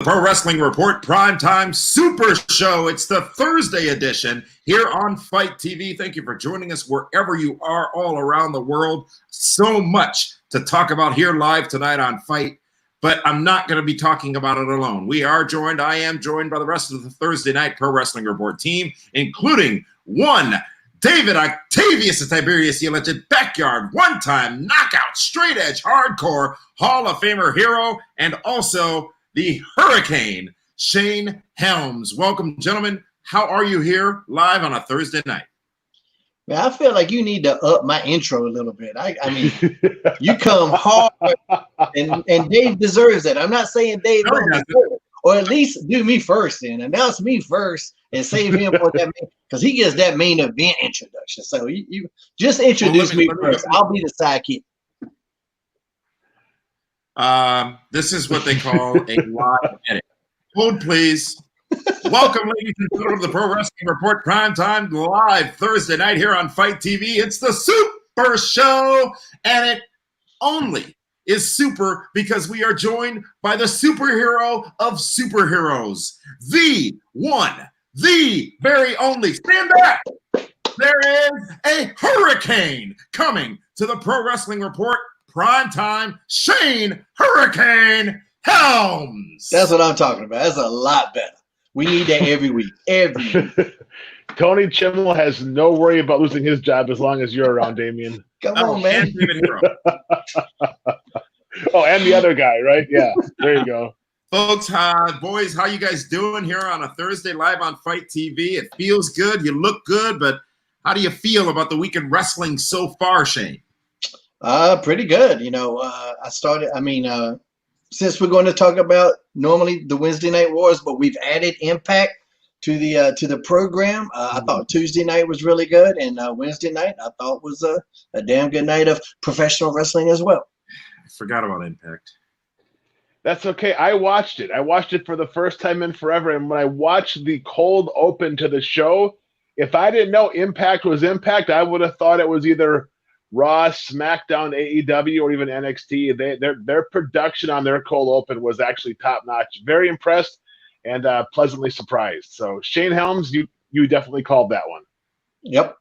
Pro Wrestling Report Primetime Super Show. It's the Thursday edition here on Fight TV. Thank you for joining us wherever you are all around the world. So much to talk about here live tonight on Fight, but I'm not going to be talking about it alone. I am joined by the rest of the Thursday Night Pro Wrestling Report team, including one David Octavius Tiberius, the alleged backyard, one-time knockout, straight-edge, hardcore Hall of Famer hero, and also the Hurricane, Shane Helms. Welcome, gentlemen. How are you here live on a Thursday night? Man, I feel like you need to up my intro a little bit. I mean, you come hard, and Dave deserves it. I'm not saying Dave don't deserve it, or at least do me first and announce me first and save him for that, because he gets that main event introduction. So you just introduce me first. I'll be the sidekick. This is what they call a live edit. Hold, please. Welcome, ladies and gentlemen, to the Pro Wrestling Report Primetime live Thursday night here on Fight TV. It's the Super Show, and it only is super because we are joined by the superhero of superheroes, the one, the very only. Stand back. There is a hurricane coming to the Pro Wrestling Report Primetime, Shane Hurricane Helms. That's what I'm talking about. That's a lot better. We need that every week. Every week. Tony Chimmel has no worry about losing his job as long as you're around, Damien. Come on, man. And the other guy, right? Yeah, there you go. Folks, boys, how you guys doing here on a Thursday live on Fight TV? It feels good. You look good, but how do you feel about the week in wrestling so far, Shane? Pretty good. Since we're going to talk about normally the Wednesday Night Wars, but we've added Impact to the program. I thought Tuesday night was really good, and Wednesday night I thought was a damn good night of professional wrestling as well. I forgot about Impact. That's okay. I watched it. I watched it for the first time in forever, and when I watched the cold open to the show, if I didn't know Impact was Impact, I would have thought it was either Raw, SmackDown, AEW, or even NXT. Their production on their cold open was actually top notch. Very impressed and pleasantly surprised. So Shane Helms, you definitely called that one. Yep.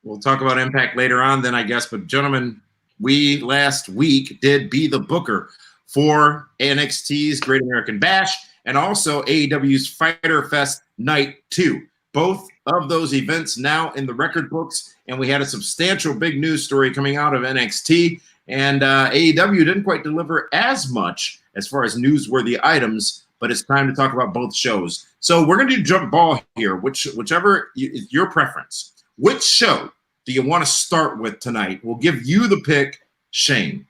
We'll talk about Impact later on then, I guess. But gentlemen, we last week did be the booker for NXT's Great American Bash and also AEW's Fyter Fest Night 2. Both of those events now in the record books, and we had a substantial big news story coming out of NXT, and AEW didn't quite deliver as much as far as newsworthy items, but it's time to talk about both shows. So we're going to do jump ball here, whichever is your preference. Which show do you want to start with tonight? We'll give you the pick, Shane.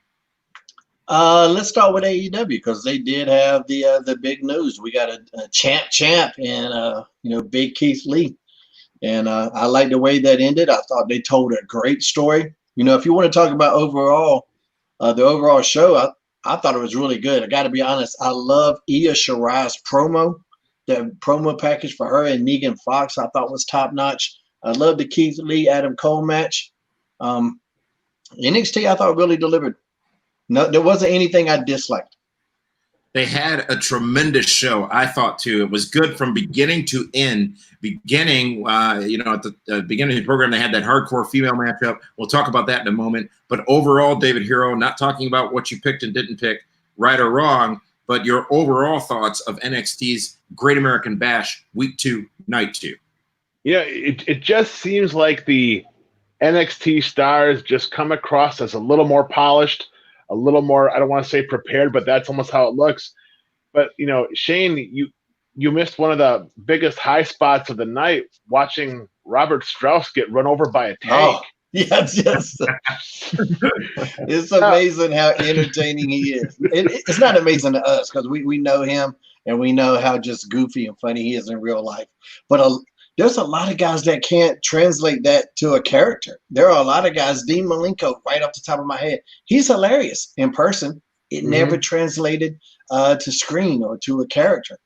Let's start with AEW because they did have the big news. We got a champ and Big Keith Lee, and I like the way that ended. I thought they told a great story. If you want to talk about overall, the overall show, I thought it was really good. I got to be honest. I love Io Shirai's promo. The promo package for her and Negan Fox I thought was top notch. I love the Keith Lee Adam Cole match. NXT I thought really delivered. No, there wasn't anything I disliked. They had a tremendous show, I thought, too. It was good from beginning to end. At the beginning of the program, they had that hardcore female matchup. We'll talk about that in a moment. But overall, David Hero, not talking about what you picked and didn't pick, right or wrong, but your overall thoughts of NXT's Great American Bash Week 2, Night 2. It just seems like the NXT stars just come across as a little more polished, a little more, I don't want to say prepared, but that's almost how it looks. But, Shane, you missed one of the biggest high spots of the night watching Robert Strauss get run over by a tank. Oh, yes. It's amazing how entertaining he is. It's not amazing to us because we know him and we know how just goofy and funny he is in real life. But there's a lot of guys that can't translate that to a character. There are a lot of guys, Dean Malenko, right off the top of my head. He's hilarious in person. It never translated to screen or to a character.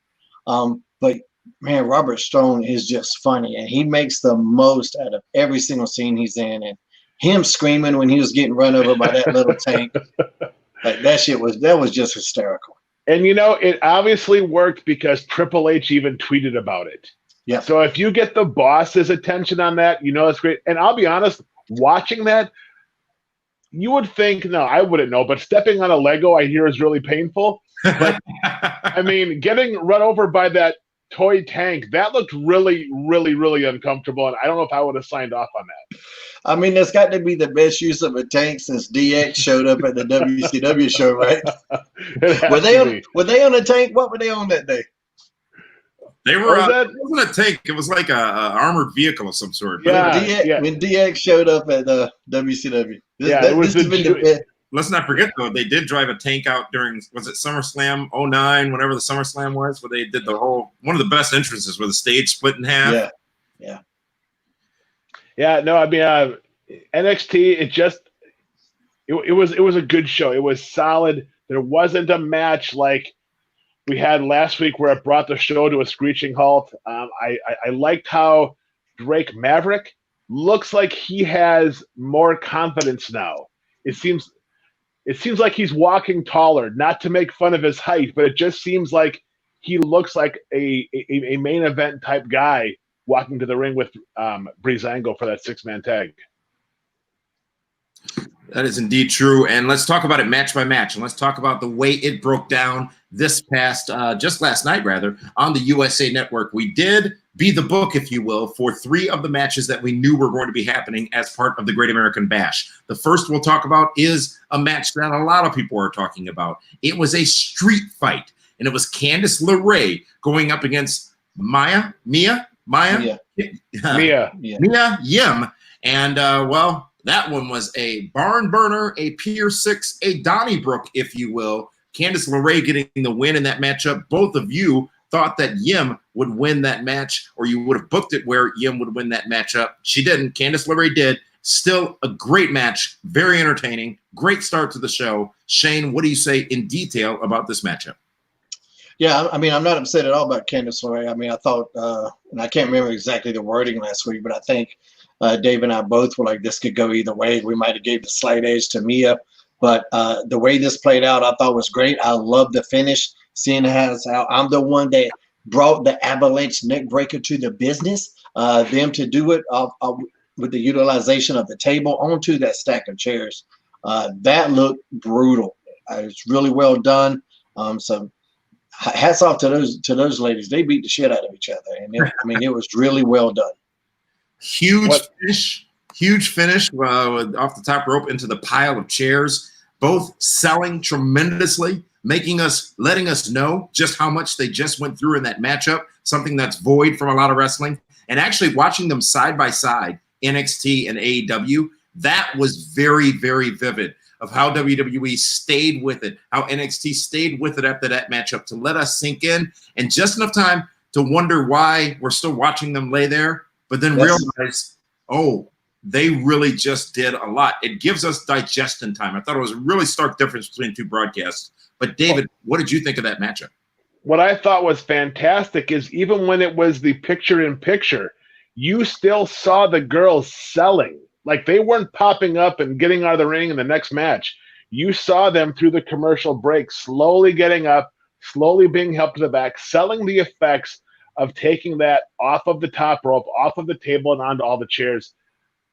But, man, Robert Stone is just funny, and he makes the most out of every single scene he's in. And him screaming when he was getting run over by that little tank, like that was just hysterical. And, it obviously worked because Triple H even tweeted about it. Yeah. So if you get the boss's attention on that, it's great. And I'll be honest, watching that, you would think, no, I wouldn't know, but stepping on a Lego I hear is really painful. But, I mean, getting run over by that toy tank, that looked really, really, really uncomfortable. And I don't know if I would have signed off on that. I mean, that's got to be the best use of a tank since DX showed up at the WCW show, right? Were they on a tank? What were they on that day? They were. It wasn't a tank. It was like a armored vehicle of some sort. Yeah, when DX showed up at the WCW. Let's not forget though, they did drive a tank out during, was it SummerSlam 09, whatever the SummerSlam was, where they did one of the best entrances where the stage split in half. Yeah, no, I mean, NXT, it was a good show. It was solid. There wasn't a match like we had last week where it brought the show to a screeching halt. I liked how Drake Maverick looks like he has more confidence now. It seems like he's walking taller, not to make fun of his height, but it just seems like he looks like a main event type guy walking to the ring with Breezango for that 6-man tag. That is indeed true. And let's talk about it match by match. And let's talk about the way it broke down this past, just last night, rather, on the USA Network. We did be the book, if you will, for 3 of the matches that we knew were going to be happening as part of the Great American Bash. The first we'll talk about is a match that a lot of people are talking about. It was a street fight, and it was Candice LeRae going up against Mia Yim. And, that one was a barn burner, a Pier 6, a Donnybrook, if you will. Candice LeRae getting the win in that matchup. Both of you thought that Yim would win that match, or you would have booked it where Yim would win that matchup. She didn't. Candice LeRae did. Still a great match, very entertaining, great start to the show. Shane, what do you say in detail about this matchup? Yeah, I mean, I'm not upset at all about Candice LeRae. I mean, I thought, and I can't remember exactly the wording last week, but I think Dave and I both were like, this could go either way. We might have gave the slight edge to Mia, but the way this played out, I thought was great. I love the finish, seeing how I'm the one that brought the Avalanche neck breaker to the business, them to do it with the utilization of the table onto that stack of chairs. That looked brutal. It's really well done. So hats off to those ladies. They beat the shit out of each other, and it was really well done. Huge finish off the top rope into the pile of chairs, both selling tremendously, letting us know just how much they just went through in that matchup, something that's void from a lot of wrestling. And actually watching them side by side, NXT and AEW, that was very, very vivid of how WWE stayed with it, how NXT stayed with it after that matchup to let us sink in, and just enough time to wonder why we're still watching them lay there, but then realize, they really just did a lot. It gives us digestion time. I thought it was a really stark difference between 2 broadcasts. But David, what did you think of that matchup? What I thought was fantastic is even when it was the picture-in-picture, you still saw the girls selling. Like, they weren't popping up and getting out of the ring in the next match. You saw them through the commercial break, slowly getting up, slowly being helped to the back, selling the effects of taking that off of the top rope, off of the table, and onto all the chairs.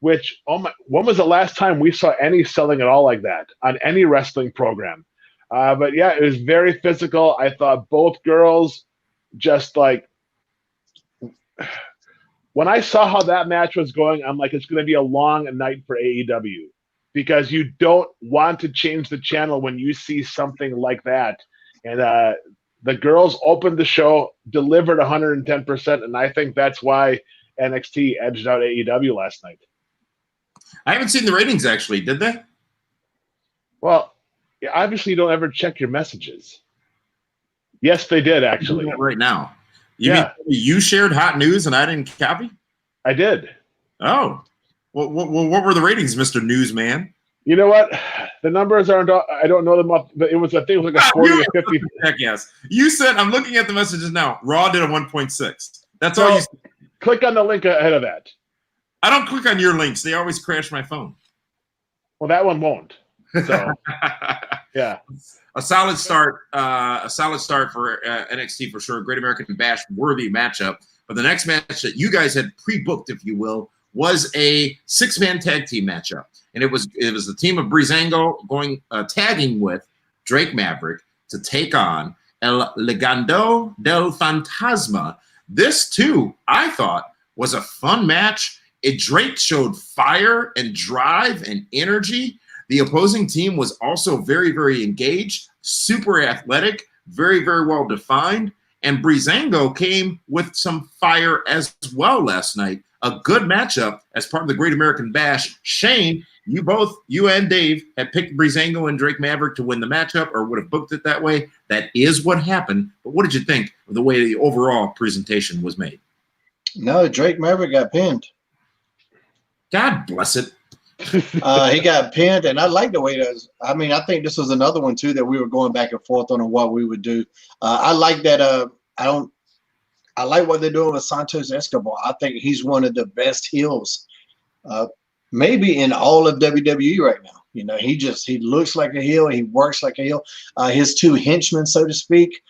Which, when was the last time we saw any selling at all like that on any wrestling program? But yeah, it was very physical. I thought both girls just like, when I saw how that match was going, I'm like, it's going to be a long night for AEW, because you don't want to change the channel when you see something like that. And the girls opened the show, delivered 110%, and I think that's why NXT edged out AEW last night. I haven't seen the ratings, actually. Did they? Well, obviously you don't ever check your messages. Yes, they did, actually. Right now. You shared hot news and I didn't copy? I did. Oh. Well, what were the ratings, Mr. Newsman? You know what? The numbers aren't, I don't know them up, but it was, I think it was like a 40 or 50. Heck yes. You said, I'm looking at the messages now. Raw did a 1.6. That's all you said. Click on the link ahead of that. I don't click on your links. They always crash my phone. Well, that one won't. So, yeah. A solid start for NXT for sure. Great American Bash worthy matchup. But the next match that you guys had pre-booked, if you will, was a 6-man tag team matchup, and it was the team of Breezango going tagging with Drake Maverick to take on El Legado del Fantasma. This too, I thought, was a fun match. Drake showed fire and drive and energy. The opposing team was also very, very engaged, super athletic, very, very well defined. And Breezango came with some fire as well last night. A good matchup as part of the Great American Bash. Shane, you and Dave had picked Breezango and Drake Maverick to win the matchup, or would have booked it that way. That is what happened. But what did you think of the way the overall presentation was made? No, Drake Maverick got pinned. God bless it. He got pinned, and I like the way that was. I mean, I think this was another one too that we were going back and forth on what we would do. I like that. I like what they're doing with Santos Escobar. I think he's one of the best heels, maybe in all of WWE right now. You know, he looks like a heel. He works like a heel. His two henchmen, so to speak,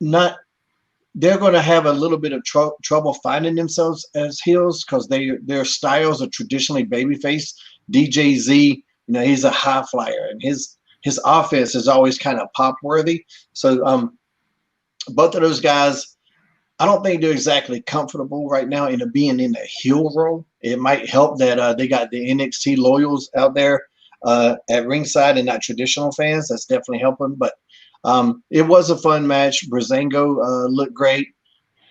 they're going to have a little bit of trouble finding themselves as heels because their styles are traditionally babyface. DJZ, you know, he's a high flyer, and his offense is always kind of pop worthy. So both of those guys, I don't think they're exactly comfortable right now in being in the heel role. It might help that they got the NXT loyals out there at ringside and not traditional fans. That's definitely helping. But it was a fun match. Breezango looked great.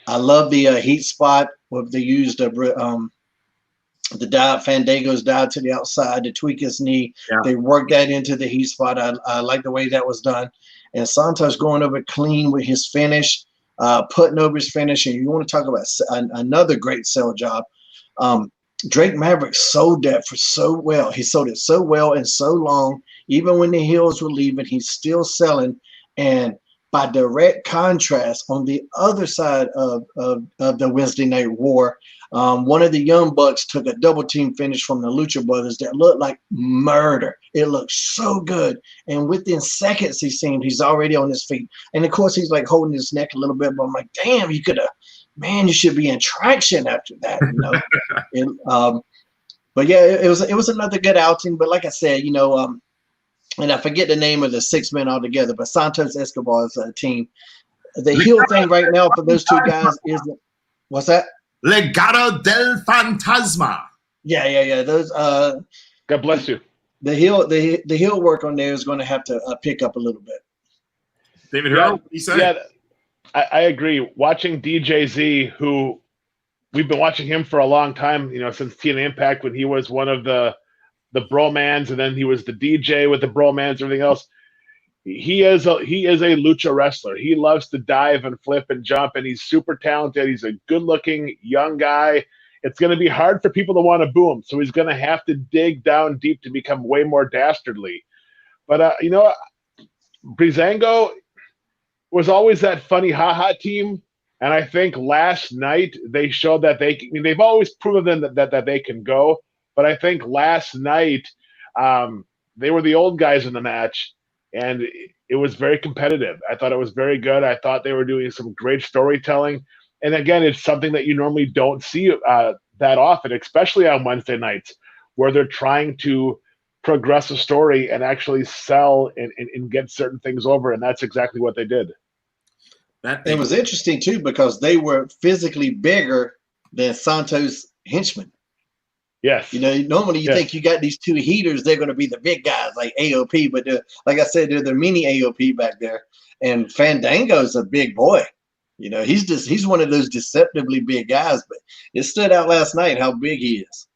I love the heat spot where they used the dive, Fandango's dive to the outside to tweak his knee. Yeah. They worked that into the heat spot. I like the way that was done. And Santos going over clean with his finish. Putting over his finish, and you want to talk about another great sell job. Drake Maverick sold that for so well. He sold it so well and so long. Even when the heels were leaving, he's still selling. And by direct contrast, on the other side of the Wednesday Night War, one of the Young Bucks took a double team finish from the Lucha Brothers that looked like murder. It looked so good. And within seconds, he's already on his feet. And of course, he's like holding his neck a little bit, but I'm like, damn, you should be in traction after that, you know? But yeah, it was another good outing. But like I said, you know, and I forget the name of the 6 men altogether, but Santos Escobar's team. The heel thing right now for those two guys is, what's that? Legado del Fantasma. Yeah. Those. God bless you. The heel work on there is going to have to pick up a little bit. David Hero, what he said? Yeah, I agree. Watching DJZ, who we've been watching him for a long time, you know, since TNA Impact when he was one of the Bromans, and then he was the DJ with the Bromans and everything else. He is a lucha wrestler. He loves to dive and flip and jump, and he's super talented. He's a good-looking young guy. It's going to be hard for people to want to boo him, so he's going to have to dig down deep to become way more dastardly. But you know, Breezango was always that funny ha-ha team, and I think last night they showed that they've always proven that they can go. But I think last night they were the old guys in the match, and it was very competitive. I thought it was very good. I thought they were doing some great storytelling. And again, it's something that you normally don't see that often, especially on Wednesday nights, where they're trying to progress a story and actually sell and get certain things over. And that's exactly what they did. It was interesting, too, because they were physically bigger than Santos' henchmen. Yes. You know, normally you think you got these two heaters, they're going to be the big guys like AOP, but like I said, they're the mini AOP back there. And Fandango's a big boy. You know, he's one of those deceptively big guys, but it stood out last night how big he is.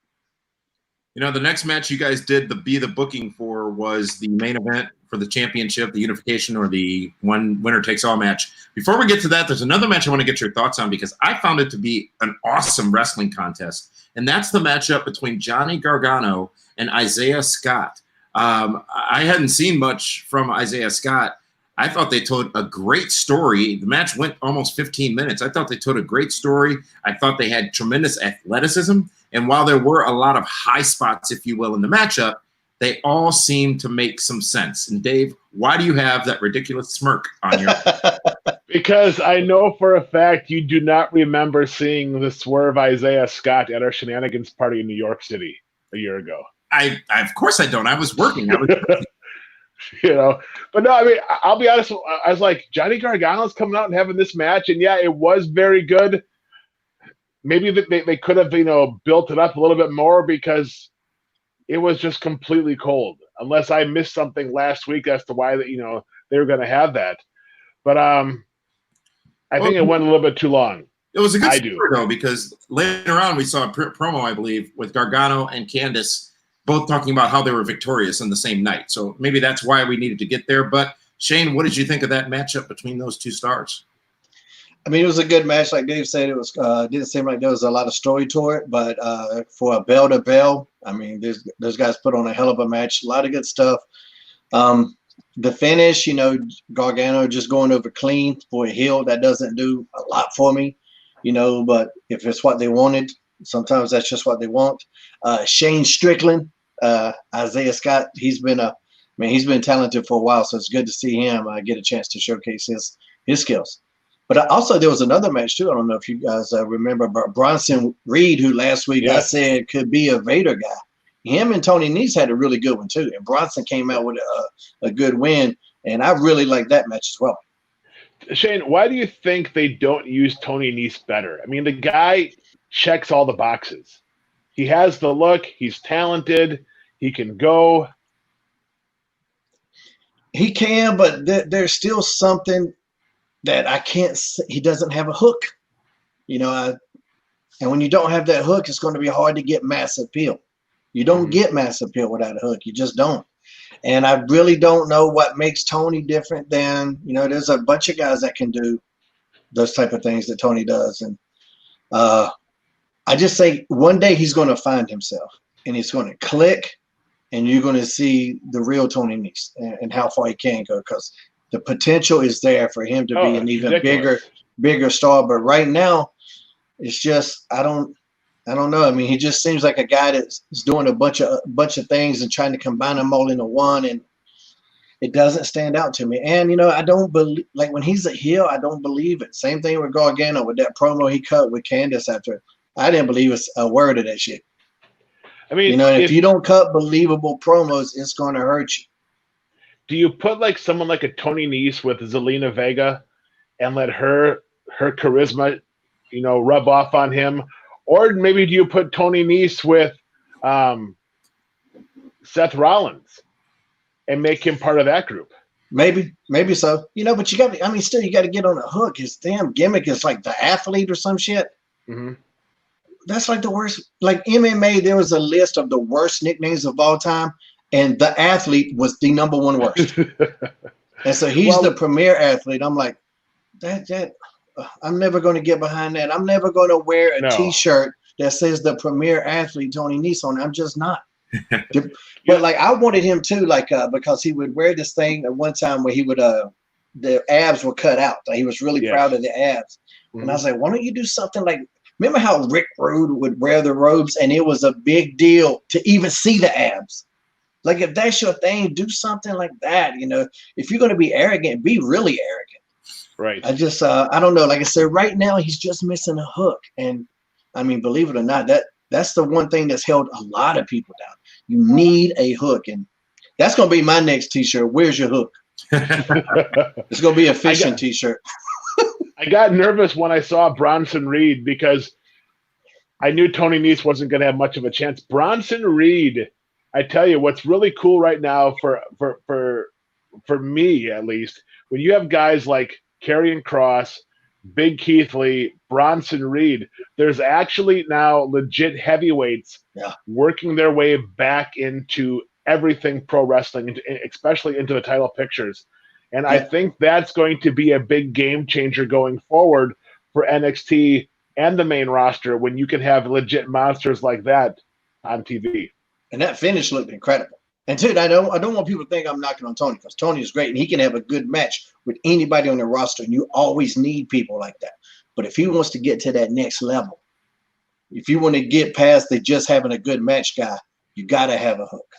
You know, the next match you guys did the booking for was the main event for the championship, the unification, or the one winner takes all match. Before we get to that, there's another match I want to get your thoughts on because I found it to be an awesome wrestling contest, and that's the matchup between Johnny Gargano and Isaiah Scott. I hadn't seen much from Isaiah Scott. I thought they told a great story. The match went almost 15 minutes. I thought they told a great story. I thought they had tremendous athleticism. And while there were a lot of high spots, if you will, in the matchup, they all seem to make some sense. And Dave, why do you have that ridiculous smirk on your Because I know for a fact you do not remember seeing the Swerve Isaiah Scott at our shenanigans party in New York City a year ago. I of course I don't. I was working. But no, I mean, I'll be honest. I was like, Johnny Gargano's coming out and having this match, and yeah, it was very good. Maybe they could have, built it up a little bit more because it was just completely cold. Unless I missed something last week as to why that they were going to have that. But I think it went a little bit too long. It was a good story, though, because later on we saw a promo, I believe, with Gargano and Candice both talking about how they were victorious in the same night. So maybe that's why we needed to get there. But Shane, what did you think of that matchup between those two stars? I mean, it was a good match. Like Dave said, it was didn't seem like there was a lot of story to it. But for a bell to bell, I mean, those guys put on a hell of a match. A lot of good stuff. The finish, Gargano just going over clean for a heel, that doesn't do a lot for me, but if it's what they wanted, sometimes that's just what they want. Shane Strickland, Isaiah Scott, he's been talented for a while, so it's good to see him get a chance to showcase his skills. But also there was another match too. I don't know if you guys remember, but Bronson Reed, who last week I said could be a Vader guy. Him and Tony Nese had a really good one too, and Bronson came out with a good win, and I really like that match as well. Shane, why do you think they don't use Tony Nese better? I mean, the guy checks all the boxes. He has the look. He's talented. He can go. He can, but there's still something that I can't say. He doesn't have a hook, and when you don't have that hook, it's going to be hard to get mass appeal. You don't get mass appeal without a hook. You just don't. And I really don't know what makes Tony different than, there's a bunch of guys that can do those type of things that Tony does. And I just say one day he's going to find himself and he's going to click and you're going to see the real Tony Nese and how far he can go, because the potential is there for him to be an even bigger star. But right now, it's just, I don't know. I mean, he just seems like a guy that's doing a bunch of things and trying to combine them all into one, and it doesn't stand out to me. And I don't believe, like, when he's a heel, I don't believe it. Same thing with Gargano with that promo he cut with Candice after. I didn't believe a word of that shit. I mean, if you don't cut believable promos, it's going to hurt you. Do you put like someone like a Tony Nese with Zelina Vega and let her charisma, rub off on him? Or maybe do you put Tony Nese with Seth Rollins and make him part of that group? Maybe so. But you got to, still you got to get on a hook. His damn gimmick is like the athlete or some shit. Mm-hmm. That's like the worst. Like MMA, there was a list of the worst nicknames of all time, and the athlete was the number one worst. And so he's the premier athlete. I'm like, that. I'm never going to get behind that. I'm never going to wear a T-shirt that says the premier athlete Tony Nese on it. I'm just not. But like, I wanted him to, like, because he would wear this thing at one time where he would the abs were cut out. Like, he was really proud of the abs. Mm-hmm. And I was like, why don't you do something like, remember how Rick Rude would wear the robes and it was a big deal to even see the abs? Like, if that's your thing, do something like that. If you're going to be arrogant, be really arrogant. Right. I just, I don't know. Like I said, right now he's just missing a hook. And I mean, believe it or not, that's the one thing that's held a lot of people down. You need a hook. And that's going to be my next T-shirt. Where's your hook? It's going to be a fishing T-shirt. I got nervous when I saw Bronson Reed because I knew Tony Nese wasn't going to have much of a chance. Bronson Reed, I tell you, what's really cool right now for me, at least, when you have guys like Karrion Kross, Big Keith Lee, Bronson Reed, there's actually now legit heavyweights working their way back into everything pro wrestling, especially into the title pictures. And I think that's going to be a big game changer going forward for NXT and the main roster when you can have legit monsters like that on TV. And that finish looked incredible. And dude, I don't want people to think I'm knocking on Tony, because Tony is great and he can have a good match with anybody on the roster, and you always need people like that. But if he wants to get to that next level, if you want to get past the just having a good match guy, you got to have a hook.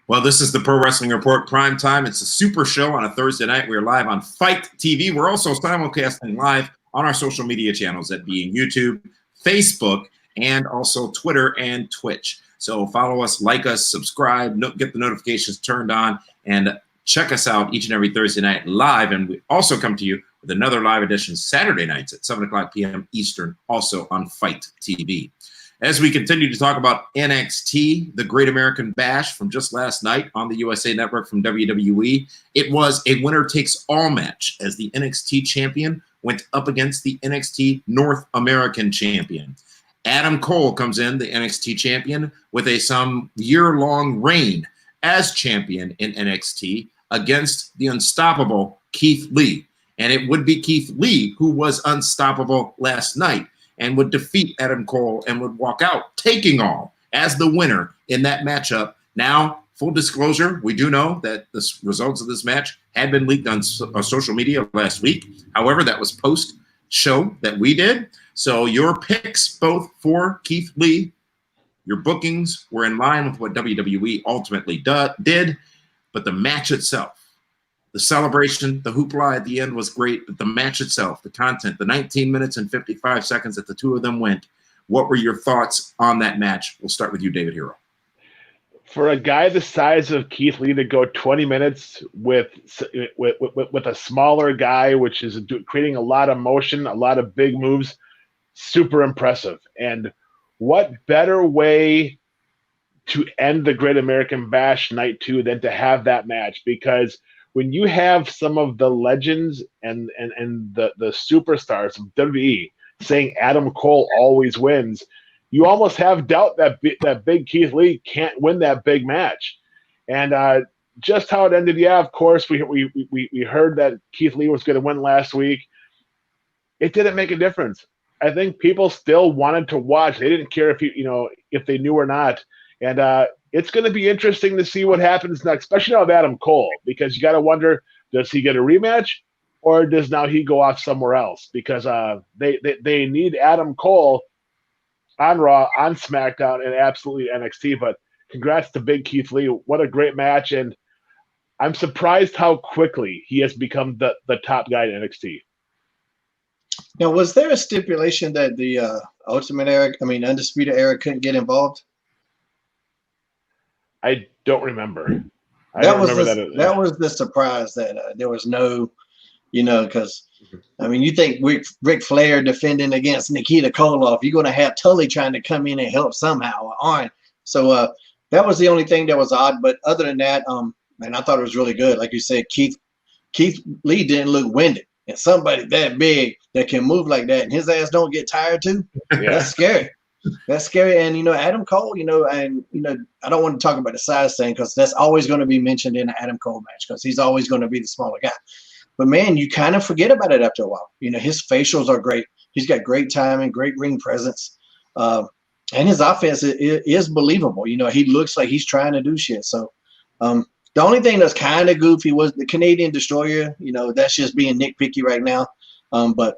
Well, this is the Pro Wrestling Report Prime Time. It's a super show on a Thursday night. We're live on Fight TV. We're also simulcasting live on our social media channels, that being YouTube, Facebook, and also Twitter and Twitch. So follow us, like us, subscribe, get the notifications turned on, and check us out each and every Thursday night live. And we also come to you with another live edition Saturday nights at 7 o'clock p.m. Eastern, also on Fight TV. As we continue to talk about NXT, the Great American Bash from just last night on the USA Network from WWE, it was a winner-takes-all match as the NXT champion went up against the NXT North American champion. Adam Cole comes in, the NXT champion, with a some year-long reign as champion in NXT against the unstoppable Keith Lee. And it would be Keith Lee who was unstoppable last night and would defeat Adam Cole and would walk out taking all as the winner in that matchup. Now, full disclosure, we do know that the results of this match had been leaked on social media last week. However, that was post-show that we did. So your picks both for Keith Lee, your bookings were in line with what WWE ultimately did, but the match itself, the celebration, the hoopla at the end was great, but the match itself, the content, the 19 minutes and 55 seconds that the two of them went, what were your thoughts on that match? We'll start with you, David Hero. For a guy the size of Keith Lee to go 20 minutes with a smaller guy, which is creating a lot of motion, a lot of big moves, super impressive. And what better way to end the Great American Bash Night 2 than to have that match? Because when you have some of the legends and the superstars of WWE saying Adam Cole always wins, you almost have doubt that big Keith Lee can't win that big match. And just how it ended, yeah, of course, we heard that Keith Lee was going to win last week. It didn't make a difference. I think people still wanted to watch. They didn't care if they knew or not. And it's going to be interesting to see what happens next, especially now with Adam Cole, because you got to wonder, does he get a rematch or does now he go off somewhere else? Because they need Adam Cole on Raw, on SmackDown, and absolutely NXT. But congrats to Big Keith Lee. What a great match. And I'm surprised how quickly he has become the top guy in NXT. Now, was there a stipulation that the Undisputed Era couldn't get involved? I don't remember. That was the surprise that there was no, because you think Ric Flair defending against Nikita Koloff, you're going to have Tully trying to come in and help somehow, aren't? So that was the only thing that was odd. But other than that, I thought it was really good. Like you said, Keith Lee didn't look winded, and somebody that big that can move like that and his ass don't get tired too. Yeah. That's scary. That's scary. And, Adam Cole, I don't want to talk about the size thing because that's always going to be mentioned in an Adam Cole match because he's always going to be the smaller guy. But, man, you kind of forget about it after a while. His facials are great. He's got great timing, great ring presence. And his offense is believable. He looks like he's trying to do shit. So the only thing that's kind of goofy was the Canadian Destroyer. That's just being nitpicky right now. But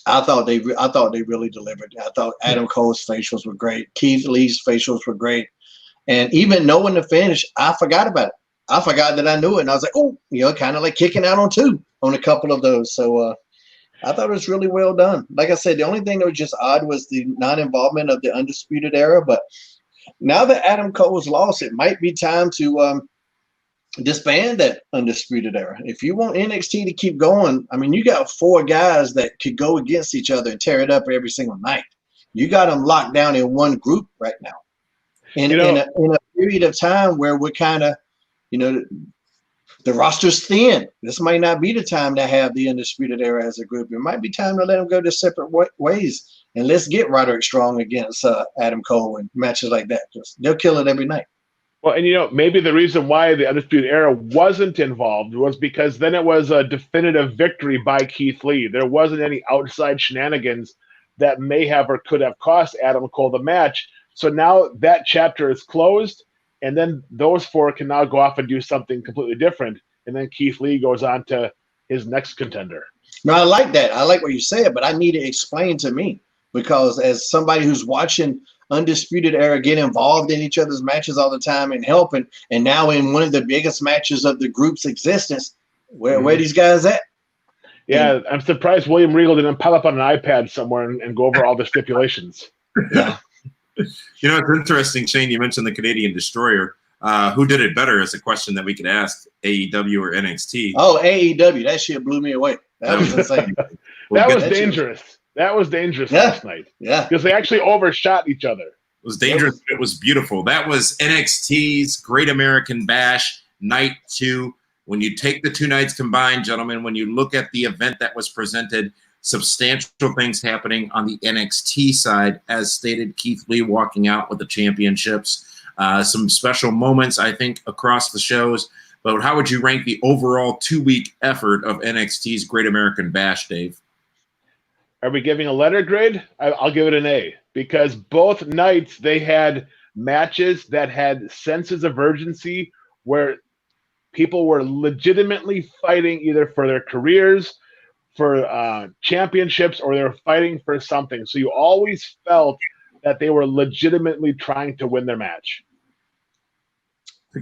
I thought they really delivered. I thought Adam Cole's facials were great. Keith Lee's facials were great. And even knowing the finish, I forgot about it. I forgot that I knew it. And I was like, oh, kind of like kicking out on two on a couple of those. So I thought it was really well done. Like I said, the only thing that was just odd was the non-involvement of the Undisputed Era. But now that Adam Cole's lost, it might be time to disband that Undisputed Era. If you want NXT to keep going, you got 4 guys that could go against each other and tear it up every single night. You got them locked down in one group right now. In a period of time where we're kind of, the roster's thin. This might not be the time to have the Undisputed Era as a group. It might be time to let them go their separate ways. And let's get Roderick Strong against Adam Cole and matches like that. They'll kill it every night. Well, and maybe the reason why the Undisputed Era wasn't involved was because then it was a definitive victory by Keith Lee. There wasn't any outside shenanigans that may have or could have cost Adam Cole the match. So now that chapter is closed, and then those 4 can now go off and do something completely different. And then Keith Lee goes on to his next contender. No, I like that. I like what you said, but I need it explained to me because as somebody who's watching Undisputed Era get involved in each other's matches all the time and helping. And now in one of the biggest matches of the group's existence, where these guys at? Yeah, I'm surprised William Regal didn't pop up on an iPad somewhere and go over all the stipulations. Yeah. You know, it's interesting, Shane, you mentioned the Canadian Destroyer. Who did it better is a question that we could ask, AEW or NXT. Oh, AEW. That shit blew me away. That was insane. That was dangerous. That was dangerous last night. Yeah. Because they actually overshot each other. It was dangerous. It was beautiful. That was NXT's Great American Bash Night 2. When you take the 2 nights combined, gentlemen, when you look at the event that was presented, substantial things happening on the NXT side, as stated, Keith Lee walking out with the championships. Some special moments, I think, across the shows. But how would you rank the overall 2-week effort of NXT's Great American Bash, Dave? Are we giving a letter grade? I'll give it an A, because both nights they had matches that had senses of urgency where people were legitimately fighting either for their careers, for championships, or they were fighting for something. So you always felt that they were legitimately trying to win their match.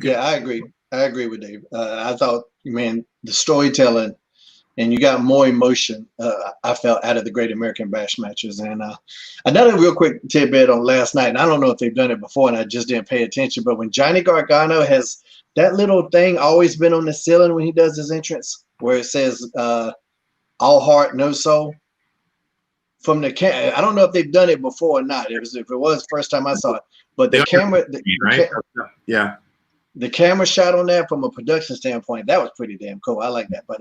Yeah, I agree. I agree with Dave. I thought, man, the storytelling, and you got more emotion, I felt, out of the Great American Bash matches. And another real quick tidbit on last night, and I don't know if they've done it before, and I just didn't pay attention, but when Johnny Gargano has that little thing always been on the ceiling when he does his entrance, where it says all heart, no soul. From the I don't know if they've done it before or not. If it was first time I saw it, but the camera, yeah, the camera shot on that from a production standpoint, that was pretty damn cool. I like that. But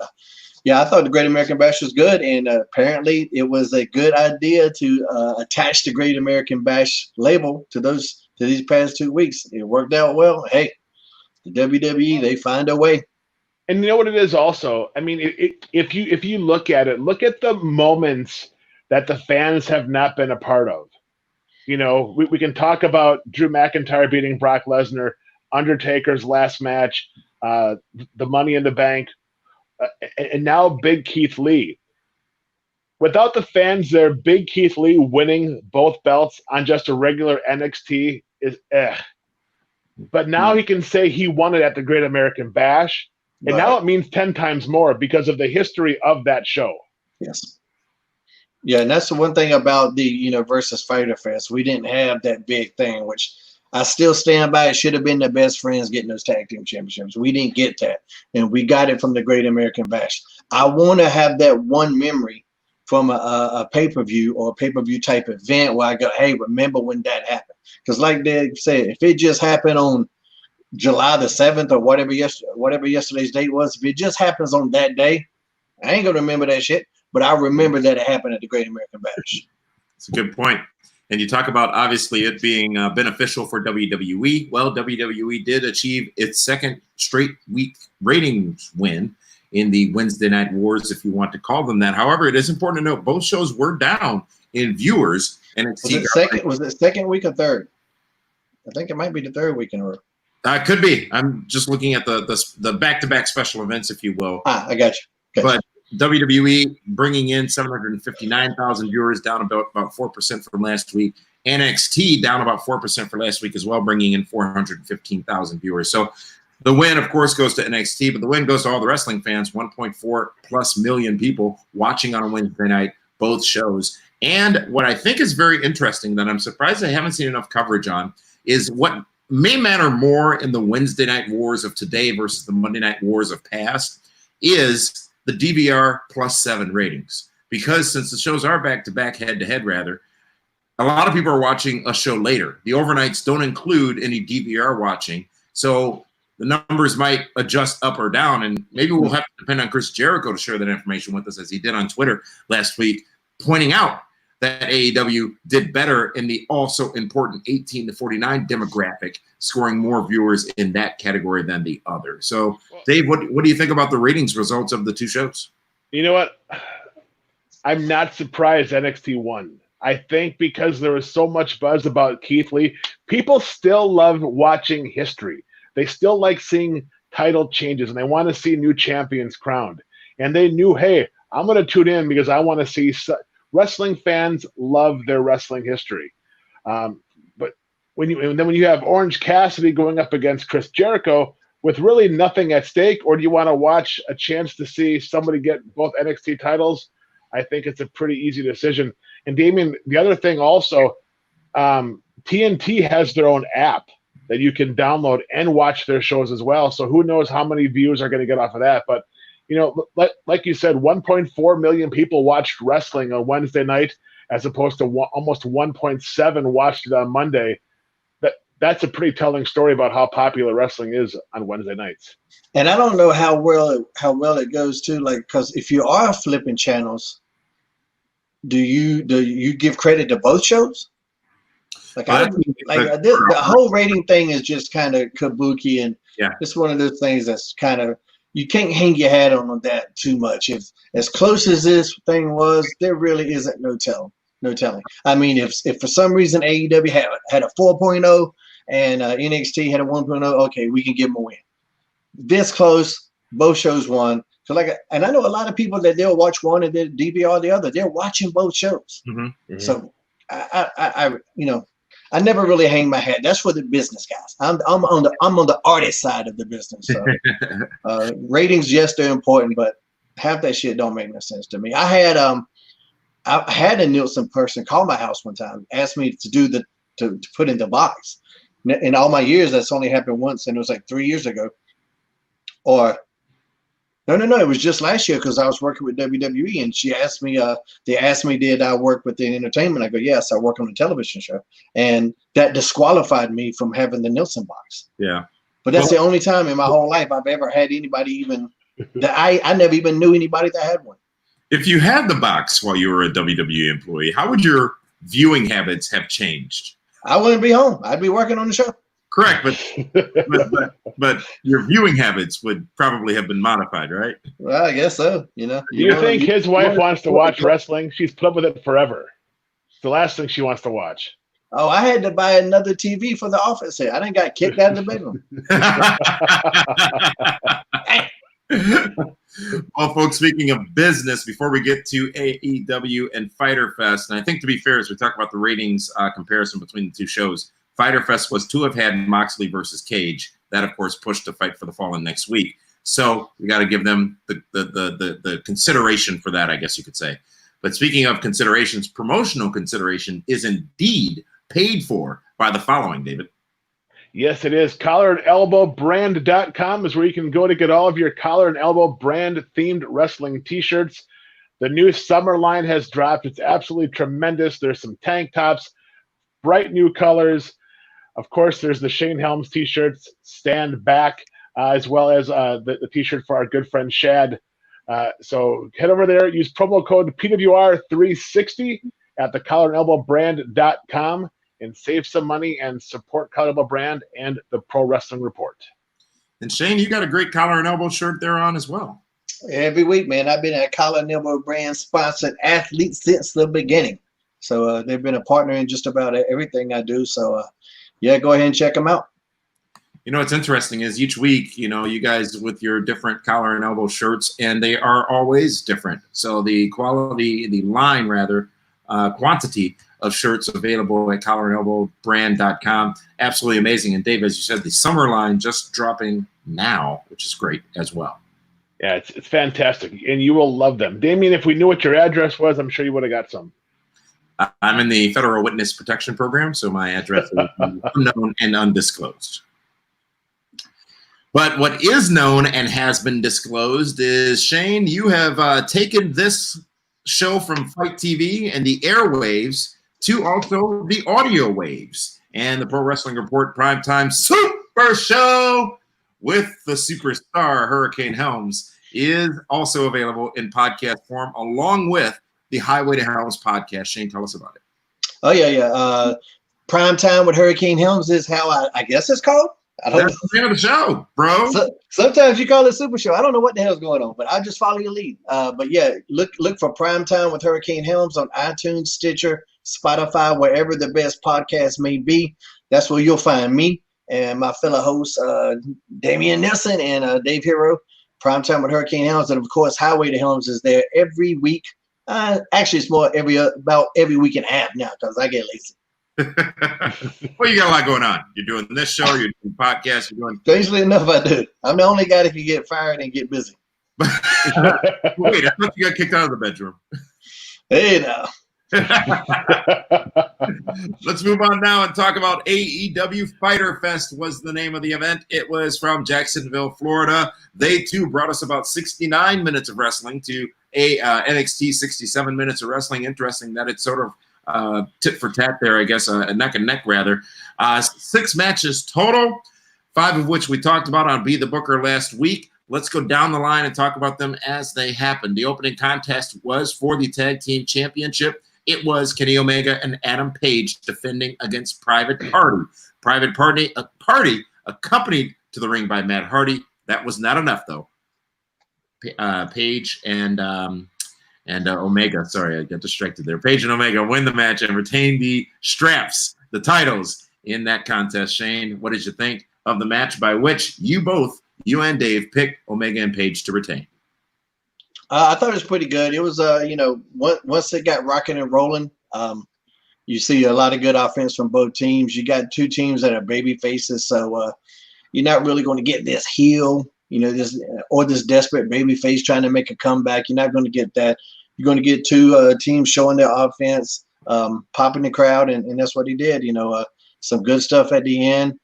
yeah, I thought the Great American Bash was good, and apparently it was a good idea to attach the Great American Bash label to these past 2 weeks. It worked out well. Hey, the WWE, they find a way. And you know what it is also? I mean, if you look at it, look at the moments that the fans have not been a part of. You know, we can talk about Drew McIntyre beating Brock Lesnar, Undertaker's last match, the Money in the Bank, and now Big Keith Lee. Without the fans there, Big Keith Lee winning both belts on just a regular NXT is But now he can say he won it at the Great American Bash, and now it means 10 times more because of the history of that show. Yes. Yeah, and that's the one thing about the versus Fighter Fest. We didn't have that big thing, which I still stand by. It should have been the Best Friends getting those tag team championships. We didn't get that, and we got it from the Great American Bash. I want to have that one memory from a pay-per-view or a pay-per-view type event where I go, hey, remember when that happened? Because like Dave said, if it just happened on July the 7th or whatever yesterday's date was, if it just happens on that day, I ain't going to remember that shit. But I remember that it happened at the Great American Bash. It's a good point. And you talk about, obviously, it being beneficial for WWE. Well, WWE did achieve its second straight week ratings win in the Wednesday Night Wars, if you want to call them that. However, it is important to note both shows were down in viewers. And was it second week or third? I think it might be the third week in a row. Could be. I'm just looking at the back-to-back special events, if you will. I got you. But WWE bringing in 759,000 viewers, down about 4% from last week. NXT down about 4% for last week as well, bringing in 415,000 viewers. So the win, of course, goes to NXT, but the win goes to all the wrestling fans, 1.4+ million people watching on a Wednesday night, both shows. And what I think is very interesting that I'm surprised I haven't seen enough coverage on is what may matter more in the Wednesday Night Wars of today versus the Monday Night Wars of past is the DVR +7 ratings. Because since the shows are back-to-back, head-to-head rather, a lot of people are watching a show later. The overnights don't include any DVR watching, so the numbers might adjust up or down, and maybe we'll have to depend on Chris Jericho to share that information with us, as he did on Twitter last week, pointing out that AEW did better in the also important 18 to 49 demographic, scoring more viewers in that category than the other. So, Dave, what do you think about the ratings results of the two shows? You know what? I'm not surprised NXT won. I think because there was so much buzz about Keith Lee, people still love watching history. They still like seeing title changes, and they want to see new champions crowned. And they knew, hey, I'm going to tune in because I want to see wrestling fans love their wrestling history. But and then when you have Orange Cassidy going up against Chris Jericho with really nothing at stake, or do you want to watch a chance to see somebody get both NXT titles? I think it's a pretty easy decision. And Damien, the other thing also, TNT has their own app that you can download and watch their shows as well. So who knows how many views are going to get off of that? But, you know, like you said, 1.4 million people watched wrestling on Wednesday night as opposed to almost 1.7 watched it on Monday. That's a pretty telling story about how popular wrestling is on Wednesday nights. And I don't know how well it goes too. Like, because if you are flipping channels, do you give credit to both shows? Like, the whole rating thing is just kind of kabuki, and it's one of those things that's kind of, you can't hang your hat on that too much. If as close as this thing was, there really isn't no telling. I mean, if for some reason AEW had a 4.0 and NXT had a 1.0, okay, we can give them a win. This close, both shows won. So and I know a lot of people that they'll watch one and then DVR the other. They're watching both shows. Mm-hmm. So I never really hang my hat. That's for the business guys. I'm on the artist side of the business. So ratings, yes, they're important, but half that shit don't make no sense to me. I had a Nielsen person call my house one time, asked me to put in the box. In all my years, that's only happened once, and it was like 3 years ago. Or no, it was just last year because I was working with WWE, and she asked me, they asked me, did I work with the entertainment? I go, yes, I work on a television show, and that disqualified me from having the Nielsen box. Yeah, but that's the only time in my whole life I've ever had anybody even that I never even knew anybody that had one. If you had the box while you were a WWE employee, how would your viewing habits have changed? I wouldn't be home. I'd be working on the show. Correct, but your viewing habits would probably have been modified, right? Well, I guess so. Do you think his wife wants to watch wrestling? She's put up with it forever. It's the last thing she wants to watch. Oh, I had to buy another TV for the office here. I done got kicked out of the bedroom. Well, folks, speaking of business, before we get to AEW and Fyter Fest, and I think to be fair, as we talk about the ratings comparison between the two shows, Fyter Fest was to have had Moxley versus Cage. That, of course, pushed the Fight for the Fallen next week. So we got to give them the consideration for that, I guess you could say. But speaking of considerations, promotional consideration is indeed paid for by the following, David. Yes, it is. CollarandElbowBrand.com is where you can go to get all of your Collar and Elbow brand-themed wrestling T-shirts. The new summer line has dropped. It's absolutely tremendous. There's some tank tops, bright new colors. Of course, there's the Shane Helms T-shirts, Stand Back, as well as the T-shirt for our good friend Shad. So head over there, use promo code PWR360 at the CollarandElbowBrand.com and save some money and support Collar and Elbow Brand and the Pro Wrestling Report. And Shane, you got a great Collar and Elbow shirt there on as well. Every week, man. I've been a Collar and Elbow Brand sponsored athlete since the beginning. So they've been a partner in just about everything I do. So, yeah, go ahead and check them out. You know, what's interesting is each week, you guys with your different Collar and Elbow shirts, and they are always different. So the quantity of shirts available at CollarandElbowBrand.com, absolutely amazing. And Dave, as you said, the summer line just dropping now, which is great as well. Yeah, it's fantastic, and you will love them. Damien, if we knew what your address was, I'm sure you would have got some. I'm in the Federal Witness Protection Program, so my address is unknown and undisclosed. But what is known and has been disclosed is, Shane, you have taken this show from Fight TV and the airwaves to also the audio waves. And the Pro Wrestling Report Primetime Super Show with the superstar Hurricane Helms is also available in podcast form, along with the Highway to Helms podcast. Shane, tell us about it. Oh, yeah. Primetime with Hurricane Helms is how I guess it's called. That's the name of the show, bro. Sometimes you call it Super Show. I don't know what the hell's going on, but I'll just follow your lead. But yeah, look for Primetime with Hurricane Helms on iTunes, Stitcher, Spotify, wherever the best podcast may be. That's where you'll find me and my fellow hosts, Damian Nelson and Dave Hero. Primetime with Hurricane Helms, and of course, Highway to Helms is there every week. Actually, it's more about every week and a half now because I get lazy. Well, you got a lot going on. You're doing this show, you're doing podcasts, you're doing. Strangely enough, I do. I'm the only guy that can get fired and get busy. Wait, I thought you got kicked out of the bedroom. Hey, now. Let's move on now and talk about AEW Fighter Fest was the name of the event. It was from Jacksonville, Florida. They, too, brought us about 69 minutes of wrestling to NXT 67 minutes of wrestling. Interesting that it's sort of tit for tat there, I guess, neck and neck, rather. 6 matches total, 5 of which we talked about on Be the Booker last week. Let's go down the line and talk about them as they happened. The opening contest was for the Tag Team Championship. It was Kenny Omega and Adam Page defending against Private Party. Private Party, a party accompanied to the ring by Matt Hardy. That was not enough, though. Page and Omega. Sorry, I got distracted there. Page and Omega win the match and retain the straps, the titles in that contest. Shane, what did you think of the match by which you and Dave picked Omega and Page to retain? I thought it was pretty good. It was, once it got rocking and rolling, you see a lot of good offense from both teams. You got 2 teams that are baby faces, so you're not really going to get this heel, this desperate baby face trying to make a comeback. You're not going to get that. You're going to get 2 teams showing their offense, popping the crowd, and that's what he did. Some good stuff at the end.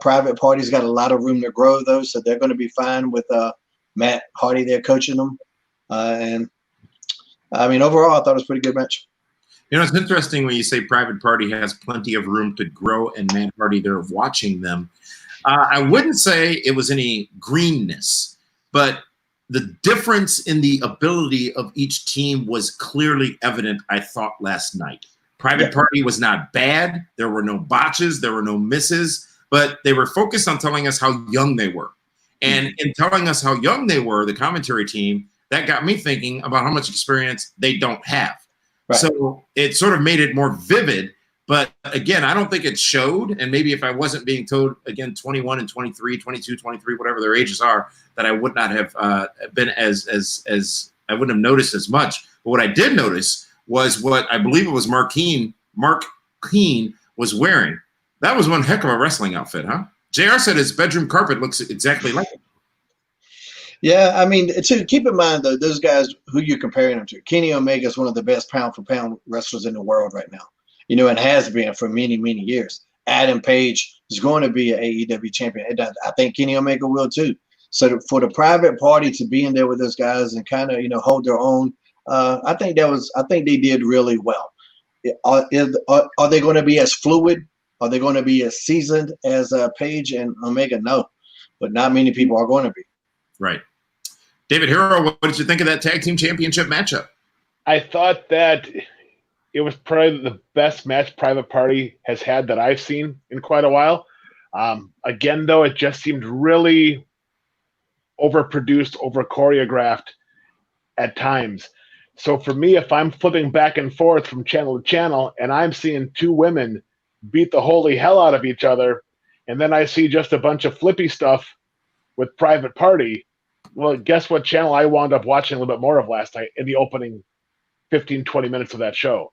Private Party's got a lot of room to grow, though, so they're going to be fine with Matt Hardy there coaching them. And I mean, overall, I thought it was a pretty good match. It's interesting when you say Private Party has plenty of room to grow and Matt Hardy there watching them. I wouldn't say it was any greenness, but the difference in the ability of each team was clearly evident, I thought, last night. Private Party was not bad. There were no botches. There were no misses. But they were focused on telling us how young they were. And in telling us how young they were, the commentary team, that got me thinking about how much experience they don't have. Right. So it sort of made it more vivid. But again, I don't think it showed. And maybe if I wasn't being told, again, 21 and 23, 22, 23, whatever their ages are, that I would not have been as I wouldn't have noticed as much. But what I did notice was what I believe it was Mark Keane was wearing. That was one heck of a wrestling outfit, huh? JR said his bedroom carpet looks exactly like it. Yeah, I mean, keep in mind, though, those guys who you're comparing them to. Kenny Omega is one of the best pound-for-pound wrestlers in the world right now, and has been for many, many years. Adam Page is going to be an AEW champion. And I think Kenny Omega will, too. So for the Private Party to be in there with those guys and kind of, hold their own, I think they did really well. Are they going to be as fluid? Are they going to be as seasoned as Page and Omega? No, but not many people are going to be. Right. David Hero, what did you think of that tag team championship matchup? I thought that it was probably the best match Private Party has had that I've seen in quite a while. Again, though, it just seemed really overproduced, over-choreographed at times. So for me, if I'm flipping back and forth from channel to channel and I'm seeing 2 women beat the holy hell out of each other, and then I see just a bunch of flippy stuff with Private Party, well, guess what channel I wound up watching a little bit more of last night in the opening 15, 20 minutes of that show.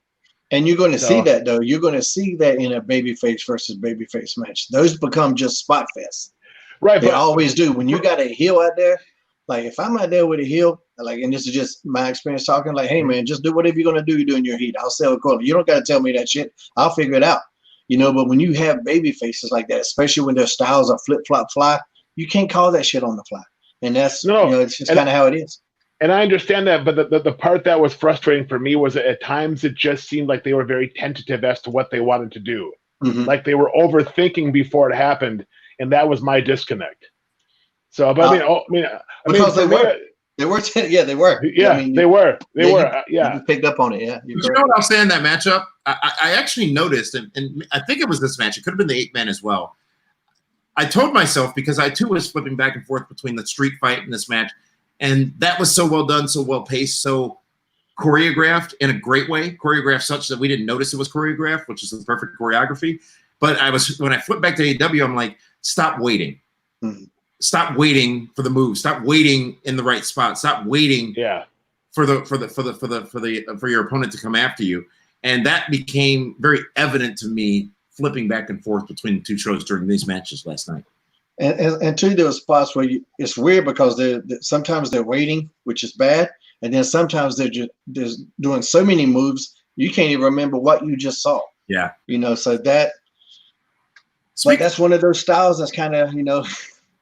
And you're going to see that, though. You're going to see that in a babyface versus babyface match. Those become just spot fests. Right. They always do. When you got a heel out there, like if I'm out there with a heel, and this is just my experience talking, like, hey, man, just do whatever you're going to do. You do in your heat. I'll sell a quarter. You don't got to tell me that shit. I'll figure it out. But when you have baby faces like that, especially when their styles are flip-flop-fly, you can't call that shit on the fly. And that's, it's just kind of how it is. And I understand that, but the part that was frustrating for me was that at times it just seemed like they were very tentative as to what they wanted to do. Mm-hmm. Like they were overthinking before it happened, and that was my disconnect. So, but because they were. They were. Yeah, they were. Yeah, they were. They were. You picked up on it. Yeah. You know what I'll say in that matchup? I actually noticed, and I think it was this match. It could have been the 8-man as well. I told myself, because I too was flipping back and forth between the street fight and this match, and that was so well done, so well paced, so choreographed in a great way, choreographed such that we didn't notice it was choreographed, which is the perfect choreography. But when I flipped back to AEW, I'm like, stop waiting. Mm-hmm. Stop waiting for the move. Stop waiting in the right spot. Stop waiting for your opponent to come after you. And that became very evident to me flipping back and forth between the two shows during these matches last night. And too, there were spots where it's weird because sometimes they're waiting, which is bad. And then sometimes they're doing so many moves, you can't even remember what you just saw. Yeah. So that's one of those styles that's kind of,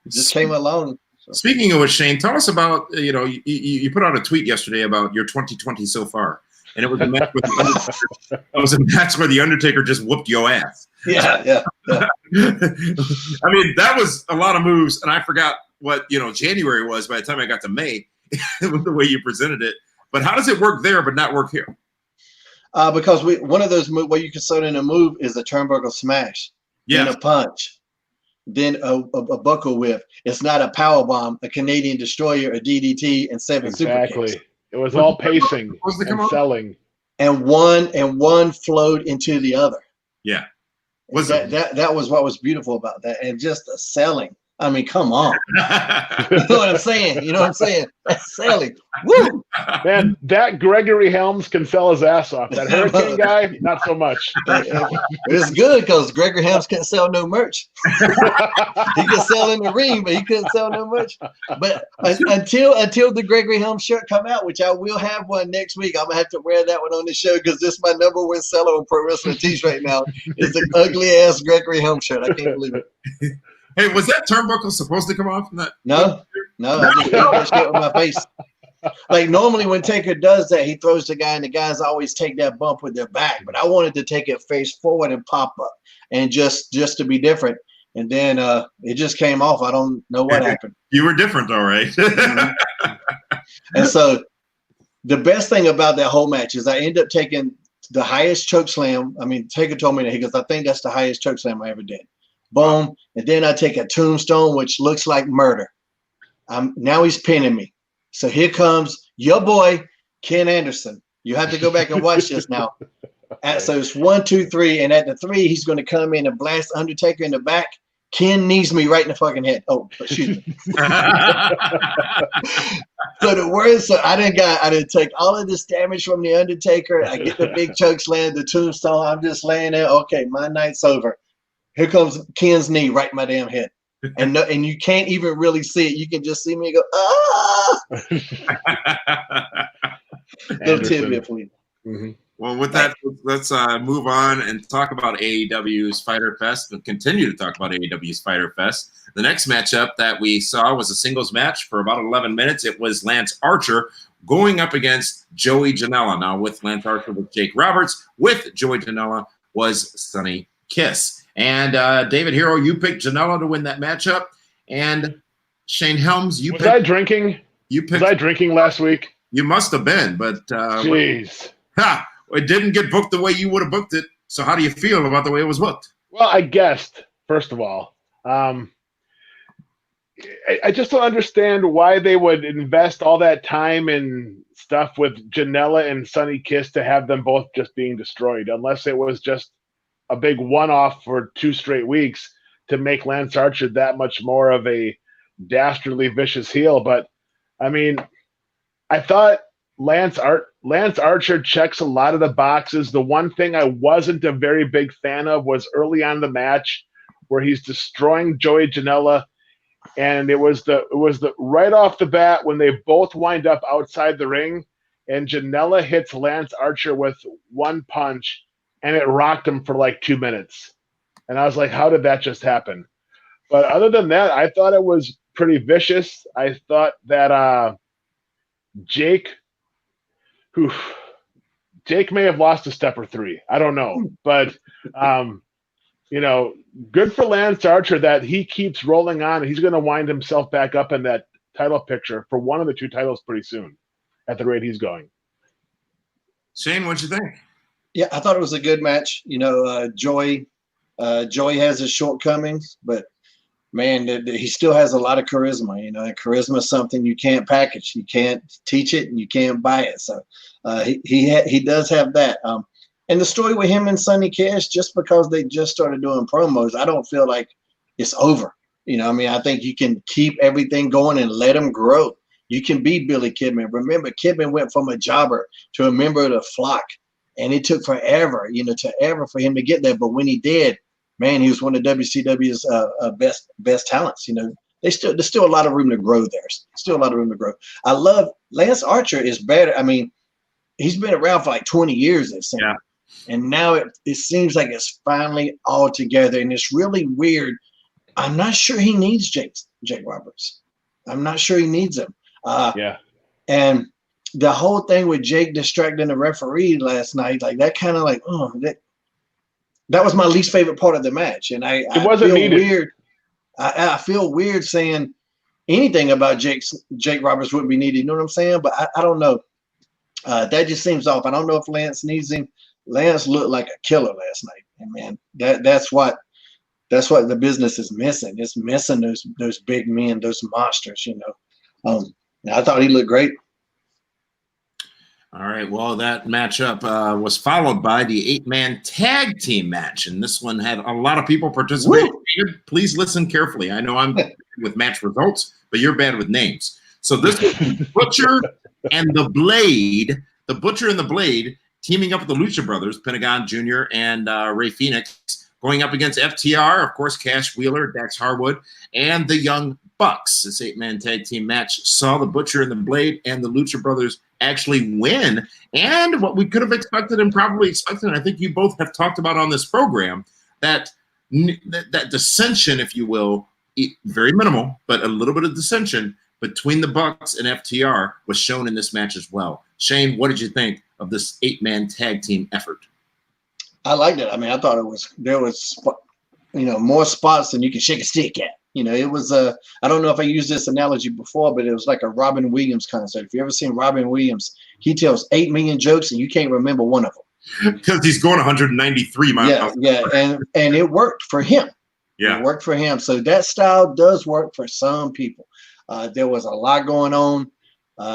just came along. So. Speaking of which, Shane, tell us about, you put out a tweet yesterday about your 2020 so far. And it was a match with the Undertaker. It was a match where the Undertaker just whooped your ass. Yeah. I mean, that was a lot of moves, and I forgot what January was by the time I got to May with the way you presented it. But how does it work there but not work here? Because one of those moves where you can set in a move is a turnbuckle smash, then a punch, then a buckle whip. It's not a power bomb, a Canadian destroyer, a DDT, and 7 super kicks. It was all pacing and selling, and one flowed into the other. Yeah, that was what was beautiful about that, and just the selling. I mean, come on. You know what I'm saying? That's selling. Woo! Man, that Gregory Helms can sell his ass off. That Hurricane guy, not so much. It's good because Gregory Helms can't sell no merch. He can sell in the ring, but he couldn't sell no merch. But until the Gregory Helms shirt come out, which I will have one next week, I'm going to have to wear that one on the show because this is my number one seller on Pro Wrestling Tees right now. It's an ugly-ass Gregory Helms shirt. I can't believe it. Hey, was that turnbuckle supposed to come off from that? No, I just did that shit with my face. Like normally when Taker does that, he throws the guy, and the guys always take that bump with their back. But I wanted to take it face forward and pop up, and just to be different. And then it just came off. I don't know what happened. You were different, all right. Mm-hmm. And so the best thing about that whole match is I ended up taking the highest choke slam. I mean, Taker told me that. He goes, I think that's the highest choke slam I ever did. Boom. And then I take a tombstone, which looks like murder. Now he's pinning me. So here comes your boy, Ken Anderson. You have to go back and watch this now. So it's 1, 2, 3. And at the 3, he's going to come in and blast Undertaker in the back. Ken knees me right in the fucking head. Oh, excuse me. So I didn't take all of this damage from the Undertaker. I get the big choke slam, the tombstone. I'm just laying there. Okay, my night's over. Here comes Ken's knee right in my damn head. And you can't even really see it. You can just see me go, Little tidbit for you. Mm-hmm. Well, with that, let's move on and talk about AEW's Fyter Fest and continue to talk about AEW's Fyter Fest. The next matchup that we saw was a singles match for about 11 minutes. It was Lance Archer going up against Joey Janela. Now, with Lance Archer with Jake Roberts, with Joey Janela was Sonny Kiss. And David Hero, you picked Janela to win that matchup. And Shane Helms, was I drinking? Was I drinking last week? You must have been, but jeez. It didn't get booked the way you would have booked it. So how do you feel about the way it was booked? Well, I guessed, first of all. I just don't understand why they would invest all that time and stuff with Janela and Sonny Kiss to have them both just being destroyed, unless it was just a big one-off for 2 straight weeks to make Lance Archer that much more of a dastardly vicious heel. But I mean, I thought Lance Archer checks a lot of the boxes. The one thing I wasn't a very big fan of was early on in the match where he's destroying Joey Janela, and it was the right off the bat when they both wind up outside the ring, and Janela hits Lance Archer with one punch, and it rocked him for like 2 minutes. And I was like, how did that just happen? But other than that, I thought it was pretty vicious. I thought that Jake may have lost a step or 3. I don't know. But, good for Lance Archer that he keeps rolling on. He's going to wind himself back up in that title picture for one of the 2 titles pretty soon at the rate he's going. Shane, what'd you think? Yeah, I thought it was a good match. Joey has his shortcomings, but man, he still has a lot of charisma. And charisma is something you can't package, you can't teach it, and you can't buy it. So he does have that. And the story with him and Sonny Kiss, just because they just started doing promos, I don't feel like it's over. I think you can keep everything going and let him grow. You can be Billy Kidman. Remember, Kidman went from a jobber to a member of the Flock. And it took forever, for him to get there. But when he did, man, he was one of WCW's best talents. There's still a lot of room to grow there. Still a lot of room to grow. I love Lance Archer is better. I mean, he's been around for like 20 years, it seems. Yeah. And now it seems like it's finally all together. And it's really weird. I'm not sure he needs Jake Roberts. I'm not sure he needs him. And the whole thing with Jake distracting the referee last night, like that kind of like, that was my least favorite part of the match. And I wasn't feel needed. weird. I feel weird saying anything about Jake Roberts wouldn't be needed. You know what I'm saying? But I don't know. That just seems off. I don't know if Lance needs him. Lance looked like a killer last night. And man, that's what the business is missing. It's missing those big men, those monsters, I thought he looked great. All right. Well, that matchup was followed by the 8-man tag team match. And this one had a lot of people participate. Please listen carefully. I know I'm bad with match results, but you're bad with names. So this was Butcher and the Blade. The Butcher and the Blade teaming up with the Lucha Brothers, Pentagon Jr. and Ray Phoenix, going up against FTR, of course, Cash Wheeler, Dax Harwood, and the Young Bucks. This 8-man tag team match saw the Butcher and the Blade and the Lucha Brothers actually win. And what we could have expected and probably expected, and I think you both have talked about on this program, that dissension, if you will, very minimal, but a little bit of dissension between the Bucks and FTR was shown in this match as well. Shane, what did you think of this 8-man tag team effort? I liked it. I mean, I thought there was more spots than you can shake a stick at. It was I don't know if I used this analogy before, but it was like a Robin Williams concert. If you ever seen Robin Williams, he tells 8 million jokes and you can't remember one of them. Because he's going 193 miles. Yeah, and it worked for him. Yeah. It worked for him. So that style does work for some people. There was a lot going on.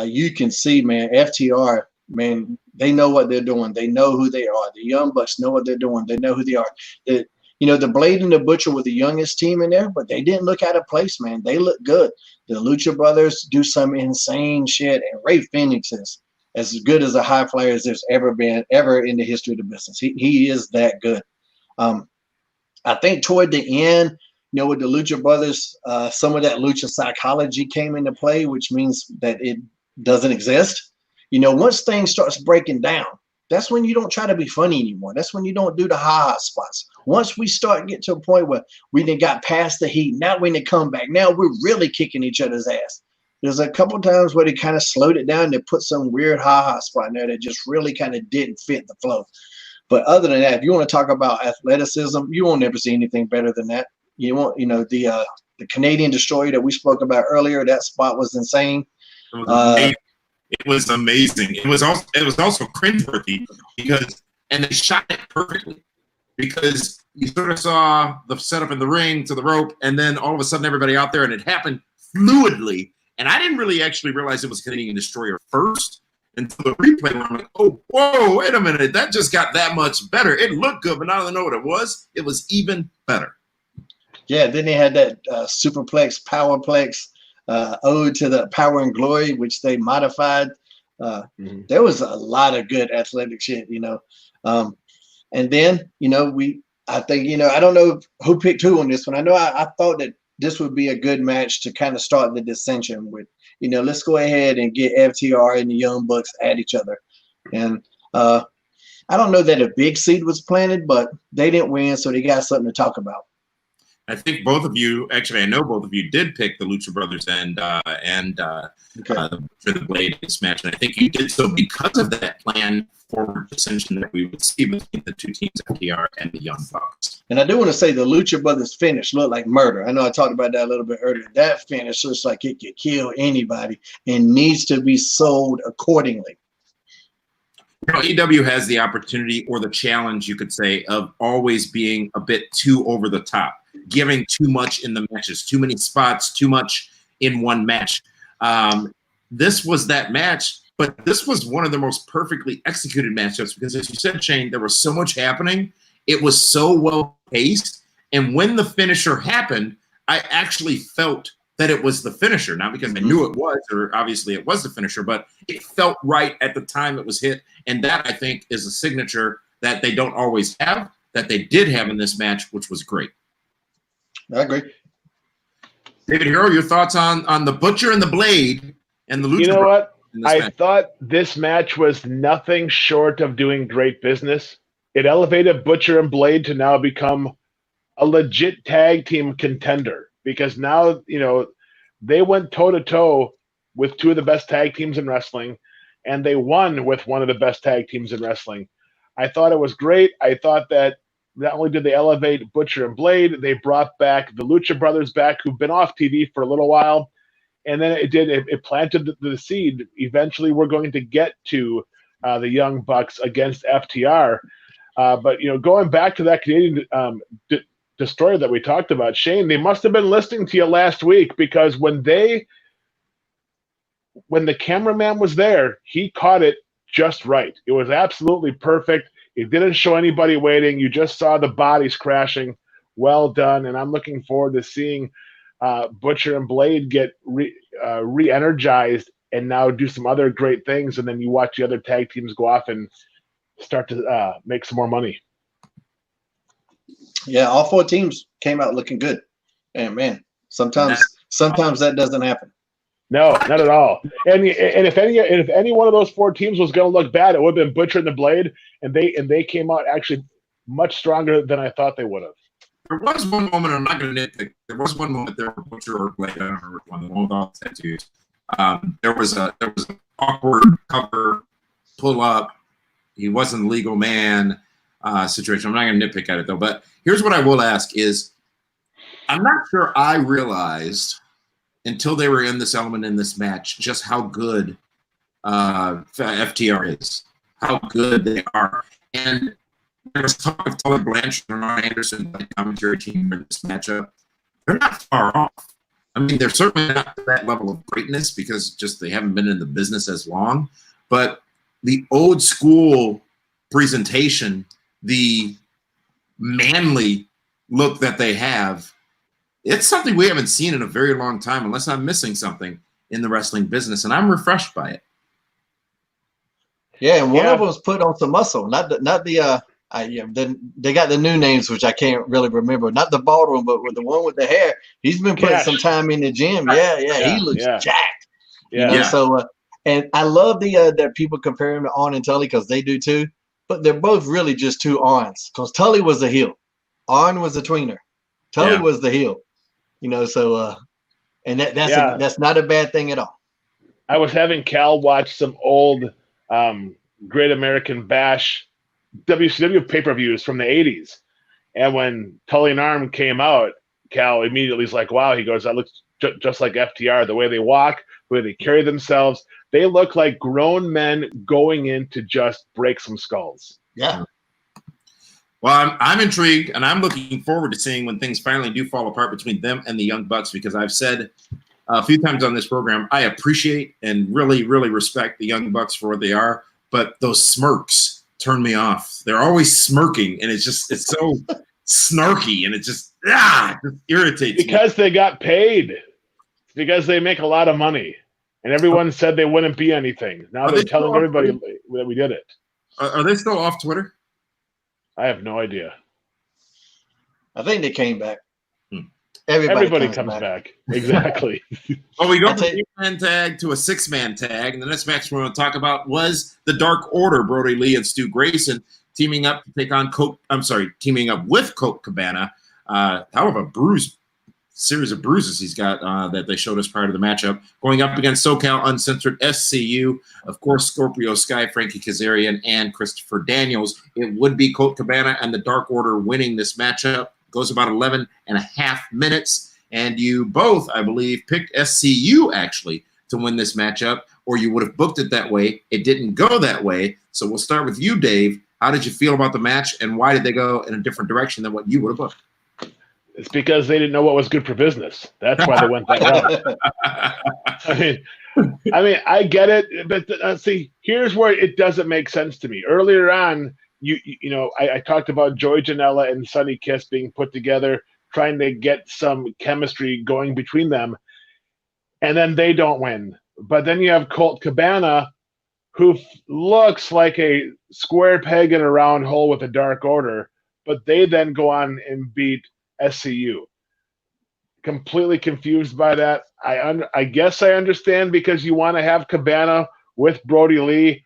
You can see, man, FTR, man, they know what they're doing. They know who they are. The Young Bucks know what they're doing. They know who they are. The Blade and the Butcher were the youngest team in there, but they didn't look out of place, man. They look good. The Lucha Brothers do some insane shit, and Ray Phoenix is as good as a high flyer as there's ever been, ever in the history of the business. He is that good. I think toward the end, with the Lucha Brothers, some of that Lucha psychology came into play, which means that it doesn't exist. Once things starts breaking down, that's when you don't try to be funny anymore. That's when you don't do the ha-ha spots. Once we start get to a point where we then got past the heat, now we need to come back. Now we're really kicking each other's ass. There's a couple times where they kind of slowed it down. They put some weird ha-ha spot in there that just really kind of didn't fit the flow. But other than that, if you want to talk about athleticism, you won't ever see anything better than that. The Canadian Destroyer that we spoke about earlier, that spot was insane. It was amazing. It was also cringeworthy and they shot it perfectly because you sort of saw the setup in the ring to the rope, and then all of a sudden everybody out there, and it happened fluidly. And I didn't really actually realize it was Canadian Destroyer first until the replay where I'm like, oh, whoa, wait a minute, that just got that much better. It looked good, but now that I know what it was even better. Yeah, then they had that superplex, powerplex, ode to the Power and Glory, which they modified. There was a lot of good athletic shit, and then, I think, I don't know who picked who on this one. I know I thought that this would be a good match to kind of start the dissension with, let's go ahead and get FTR and the Young Bucks at each other. And I don't know that a big seed was planted, but they didn't win, so they got something to talk about. I think both of you, actually, I know both of you did pick the Lucha Brothers and the Blade in this match, and I think you did so because of that plan forward dissension that we would see between the two teams, FTR and the Young Bucks. And I do want to say the Lucha Brothers finish looked like murder. I know I talked about that a little bit earlier. That finish looks like it could kill anybody and needs to be sold accordingly. AEW has the opportunity or the challenge, you could say, of always being a bit too over the top, giving too much in the matches, too many spots, too much in one match. This was that match, but this was one of the most perfectly executed matchups because, as you said, Shane, there was so much happening. It was so well paced. And when the finisher happened, I actually felt that it was the finisher, not because I knew it was, or obviously it was the finisher, but it felt right at the time it was hit. And that, I think, is a signature that they don't always have, that they did have in this match, which was great. I agree. David Hero, your thoughts on the Butcher and the Blade and the Lucha? You know what? I thought this match was nothing short of doing great business. It elevated Butcher and Blade to now become a legit tag team contender, because now, they went toe-to-toe with two of the best tag teams in wrestling, and they won with one of the best tag teams in wrestling. I thought it was great. I thought that not only did they elevate Butcher and Blade, they brought back the Lucha Brothers back, who've been off TV for a little while. And then it planted the seed. Eventually, we're going to get to the Young Bucks against FTR. But, going back to that Canadian Destroyer that we talked about, Shane, they must have been listening to you last week, because when the cameraman was there, he caught it just right. It was absolutely perfect. It didn't show anybody waiting. You just saw the bodies crashing. Well done. And I'm looking forward to seeing Butcher and Blade get re-energized and now do some other great things. And then you watch the other tag teams go off and start to make some more money. Yeah, all four teams came out looking good. And man, sometimes that doesn't happen. No, not at all. And if any one of those four teams was going to look bad, it would have been Butcher and the Blade, and they came out actually much stronger than I thought they would have. There was one moment, I'm not going to nitpick. There was one moment there where Butcher or Blade, I don't remember which one, the one with all the tattoos. There was an awkward cover, pull up. He wasn't a legal man situation. I'm not going to nitpick at it though. But here's what I will ask is, I'm not sure I realized until they were in this element in this match just how good FTR is, how good they are. And there was talk of Tully Blanchard and Ron Anderson, the commentary team in this matchup. They're not far off. I mean, they're certainly not to that level of greatness because just they haven't been in the business as long. But the old school presentation, the manly look that they have, it's something we haven't seen in a very long time, unless I'm missing something in the wrestling business, and I'm refreshed by it. Yeah, and one of them's put on some muscle, not the they got the new names, which I can't really remember. Not the bald one, but with the one with the hair. He's been putting some time in the gym. Yeah, he looks jacked. Yeah. So, and I love that people compare him to Arn and Tully because they do too. But they're both really just two Arns, because Tully was the heel, Arn was the tweener, Tully was the heel. So and that's not a bad thing at all. I was having Cal watch some old Great American Bash WCW pay-per-views from the 80s. And when Tully and Arn came out, Cal immediately is like, wow, he goes, that looks just like FTR, the way they walk, the way they carry themselves. They look like grown men going in to just break some skulls. Yeah. Well, I'm intrigued, and I'm looking forward to seeing when things finally do fall apart between them and the Young Bucks, because I've said a few times on this program, I appreciate and really, really respect the Young Bucks for what they are, but those smirks turn me off. They're always smirking, and it's so snarky, and it just irritates me. Because they got paid. Because they make a lot of money. And everyone said they wouldn't be anything. Now they're telling everybody that we did it. Are they still off Twitter? I have no idea. I think they came back. Everybody comes back. Exactly. Well, we go from an 8-man tag to a 6-man tag, and the next match we're going to talk about was the Dark Order, Brody Lee and Stu Grayson teaming up to take on teaming up with Colt Cabana. However, series of bruises he's got that they showed us prior to the matchup, going up against SoCal Uncensored SCU, of course, Scorpio Sky, Frankie Kazarian, and Christopher Daniels. It would be Colt Cabana and the Dark Order winning this matchup. Goes about 11 and a half minutes, and you both, I believe, picked SCU actually to win this matchup, or you would have booked it that way. It didn't go that way, so we'll start with you, Dave. How did you feel about the match, and why did they go in a different direction than what you would have booked? It's because they didn't know what was good for business. That's why they went that route. I mean, I get it, but see, here's where it doesn't make sense to me. Earlier on, I talked about Joey Janela and Sonny Kiss being put together, trying to get some chemistry going between them. and then they don't win. But then you have Colt Cabana, who looks like a square peg in a round hole with a Dark Order, but they then go on and beat SCU. Completely confused by that. I guess I understand because you want to have Cabana with Brody Lee.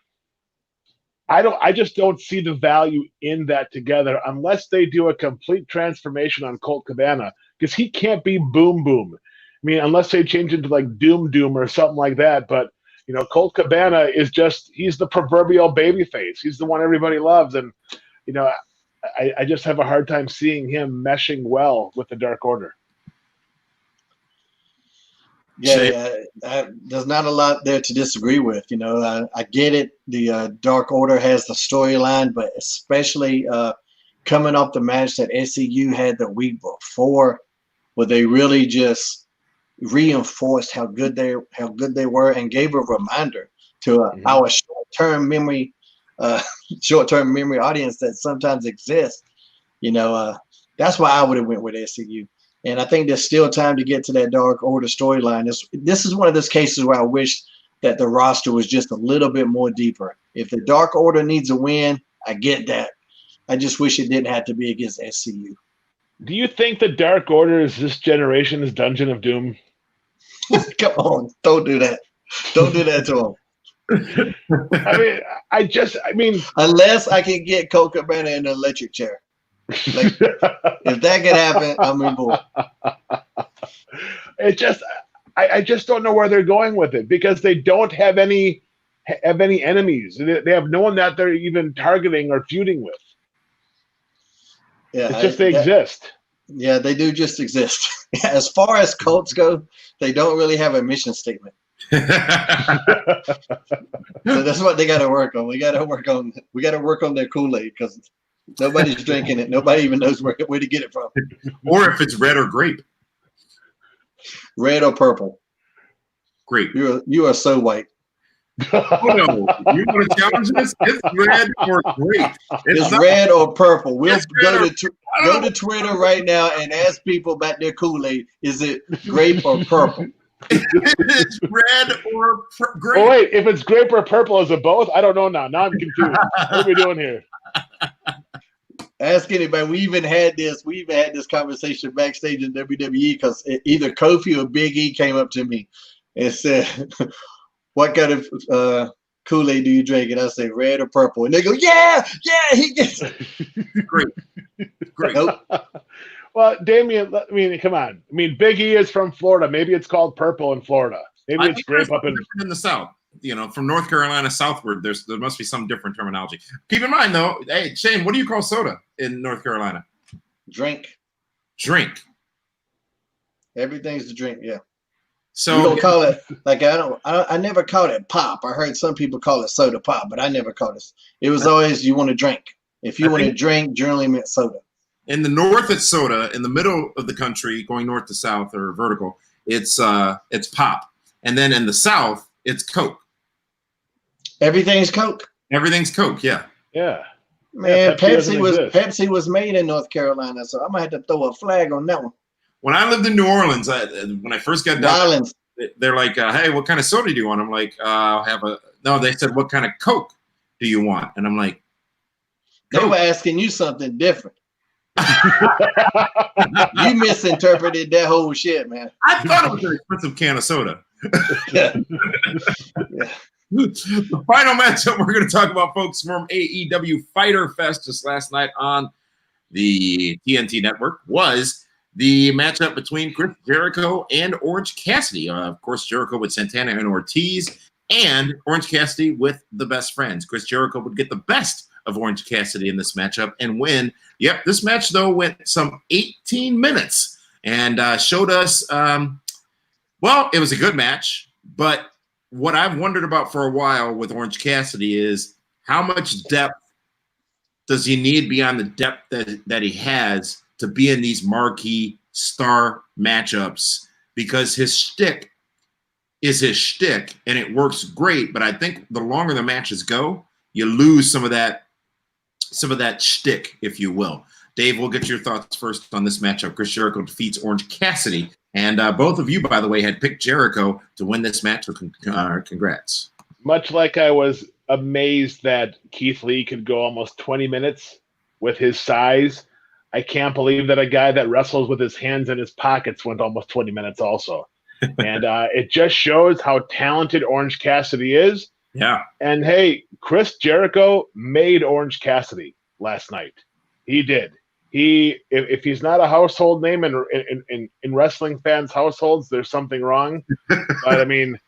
I just don't see the value in that together unless they do a complete transformation on Colt Cabana, because he can't be Boom Boom. I mean, unless they change into like Doom Doom or something like that. But Colt Cabana is he's the proverbial baby face. He's the one everybody loves. And, I just have a hard time seeing him meshing well with the Dark Order. Yeah, there's not a lot there to disagree with. I get it. The Dark Order has the storyline, but especially coming off the match that SCU had the week before, where they really just reinforced how good they were and gave a reminder to our short-term memory audience that sometimes exists. That's why I would have went with SCU. And I think there's still time to get to that Dark Order storyline. This is one of those cases where I wish that the roster was just a little bit more deeper. If the Dark Order needs a win, I get that. I just wish it didn't have to be against SCU. Do you think the Dark Order is this generation's Dungeon of Doom? Come on, don't do that. Don't do that to him. I mean, unless I can get Colt Cabana in an electric chair. Like, if that could happen, I'm on board. I just don't know where they're going with it, because they don't have any enemies. They have no one that they're even targeting or feuding with. Yeah, it's just they exist. Yeah, they do just exist. As far as cults go, they don't really have a mission statement. So that's what they got to work on. We got to work on their Kool-Aid, because nobody's drinking it. Nobody even knows where to get it from. Or if it's red or grape. Red or purple. Grape. You are so white. Oh, no. You want to challenge this? It's red or grape. It's red or purple. We'll go to Twitter right now and ask people about their Kool-Aid. Is it grape or purple? It's red or grape. Oh, wait. If it's grape or purple, is it both? I don't know now. Now I'm confused. What are we doing here? Ask anybody. We even had this conversation backstage in WWE, because either Kofi or Big E came up to me and said, "What kind of Kool-Aid do you drink?" And I say, "Red or purple?" And they go, "Yeah, he gets Great. Nope. Well, Damian, I mean, come on. I mean, Big E is from Florida. Maybe it's called purple in Florida. Maybe it's grape up in the South. From North Carolina southward, there must be some different terminology. Keep in mind, though, hey, Shane, what do you call soda in North Carolina? Drink. Everything's a drink, yeah. So you don't call it, like, I never called it pop. I heard some people call it soda pop, but I never called it. It was always, you want to drink. If you want to drink, generally meant soda. In the north, it's soda. In the middle of the country, going north to south or vertical, it's pop. And then in the south, it's Coke. Everything's Coke. Everything's Coke, yeah. Yeah. Man, Pepsi was made in North Carolina, so I'm gonna have to throw a flag on that one. When I lived in New Orleans, when I first got down, they're like, "Hey, what kind of soda do you want?" I'm like, "I'll have a." No, they said, "What kind of Coke do you want?" And I'm like, Coke. They were asking you something different. You misinterpreted that whole shit, man. I thought it was an expensive can of soda. Yeah. The final matchup we're going to talk about, folks, from AEW Fyter Fest just last night on the TNT network, was the matchup between Chris Jericho and Orange Cassidy. Of course, Jericho with Santana and Ortiz, and Orange Cassidy with the Best Friends. Chris Jericho would get the best of Orange Cassidy in this matchup and win. Yep, this match, though, went some 18 minutes and showed us, well, it was a good match, but what I've wondered about for a while with Orange Cassidy is how much depth does he need beyond the depth that he has to be in these marquee star matchups, because his shtick is his shtick and it works great. But I think the longer the matches go, you lose some of that shtick, if you will. Dave, we'll get your thoughts first on this matchup. Chris Jericho defeats Orange Cassidy And both of you, by the way, had picked Jericho to win this match. So congrats. Much like I was amazed that Keith Lee could go almost 20 minutes with his size, I can't believe that a guy that wrestles with his hands in his pockets went almost 20 minutes also. And it just shows how talented Orange Cassidy is. Yeah. And hey, Chris Jericho made Orange Cassidy last night. He did. If he's not a household name in wrestling fans' households, there's something wrong. But I mean,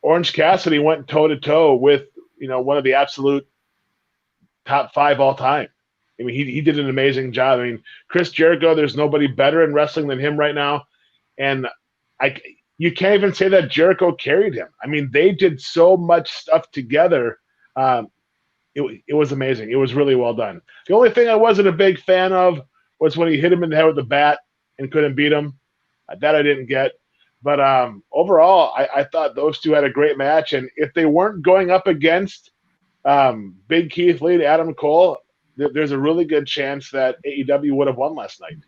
Orange Cassidy went toe to toe with one of the absolute top 5 all time. I mean, he did an amazing job. I mean, Chris Jericho, there's nobody better in wrestling than him right now, and you can't even say that Jericho carried him. I mean, they did so much stuff together. It was amazing. It was really well done. The only thing I wasn't a big fan of was when he hit him in the head with the bat and couldn't beat him. That I didn't get. But overall, I thought those two had a great match. And if they weren't going up against Big Keith Lee and Adam Cole, there's a really good chance that AEW would have won last night.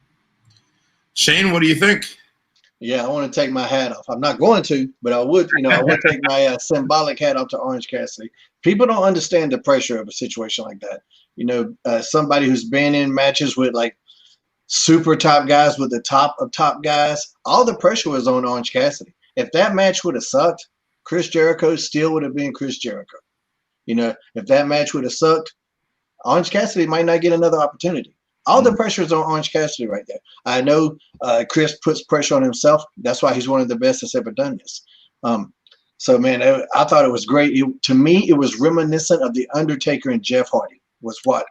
Shane, what do you think? Yeah, I want to take my hat off. I'm not going to, but I would, I would take my symbolic hat off to Orange Cassidy. People don't understand the pressure of a situation like that. Somebody who's been in matches with like super top guys, with the top of top guys, all the pressure was on Orange Cassidy. If that match would have sucked, Chris Jericho still would have been Chris Jericho. If that match would have sucked, Orange Cassidy might not get another opportunity. All the pressure is on Orange Cassidy right there. I know Chris puts pressure on himself. That's why he's one of the best that's ever done this. So, man, I thought it was great. To me, it was reminiscent of The Undertaker and Jeff Hardy. Really?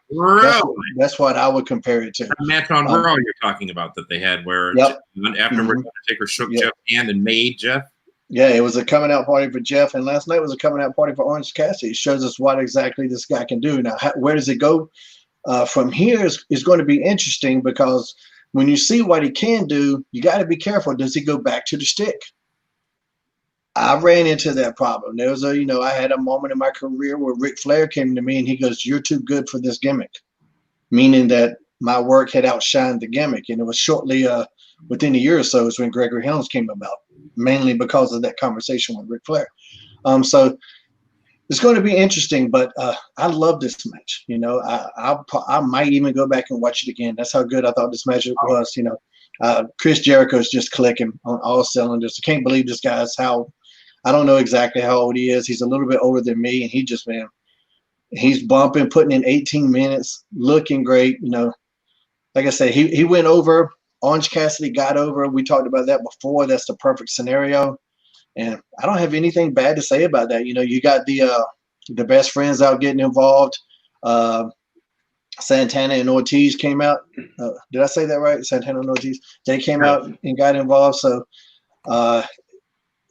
That's what I would compare it to. The match on Raw you're talking about that they had where afterwards Undertaker shook Jeff's hand and made Jeff? Yeah, it was a coming out party for Jeff, and last night was a coming out party for Orange Cassidy. It shows us what exactly this guy can do. Now, where does it go? From here is going to be interesting, because when you see what he can do, you got to be careful. Does he go back to the stick? I ran into that problem. There was I had a moment in my career where Ric Flair came to me and he goes, "You're too good for this gimmick," meaning that my work had outshined the gimmick. And it was shortly within a year or so is when Gregory Helms came about, mainly because of that conversation with Ric Flair. So it's going to be interesting, but I love this match. I might even go back and watch it again. That's how good I thought this match was. Chris Jericho's just clicking on all cylinders. I can't believe this guy's I don't know exactly how old he is. He's a little bit older than me, and he's bumping, putting in 18 minutes, looking great. Like I said, he went over. Orange Cassidy got over. We talked about that before. That's the perfect scenario. And I don't have anything bad to say about that. You got the best friends out getting involved. Santana and Ortiz came out. Did I say that right? Santana and Ortiz. They came out and got involved. So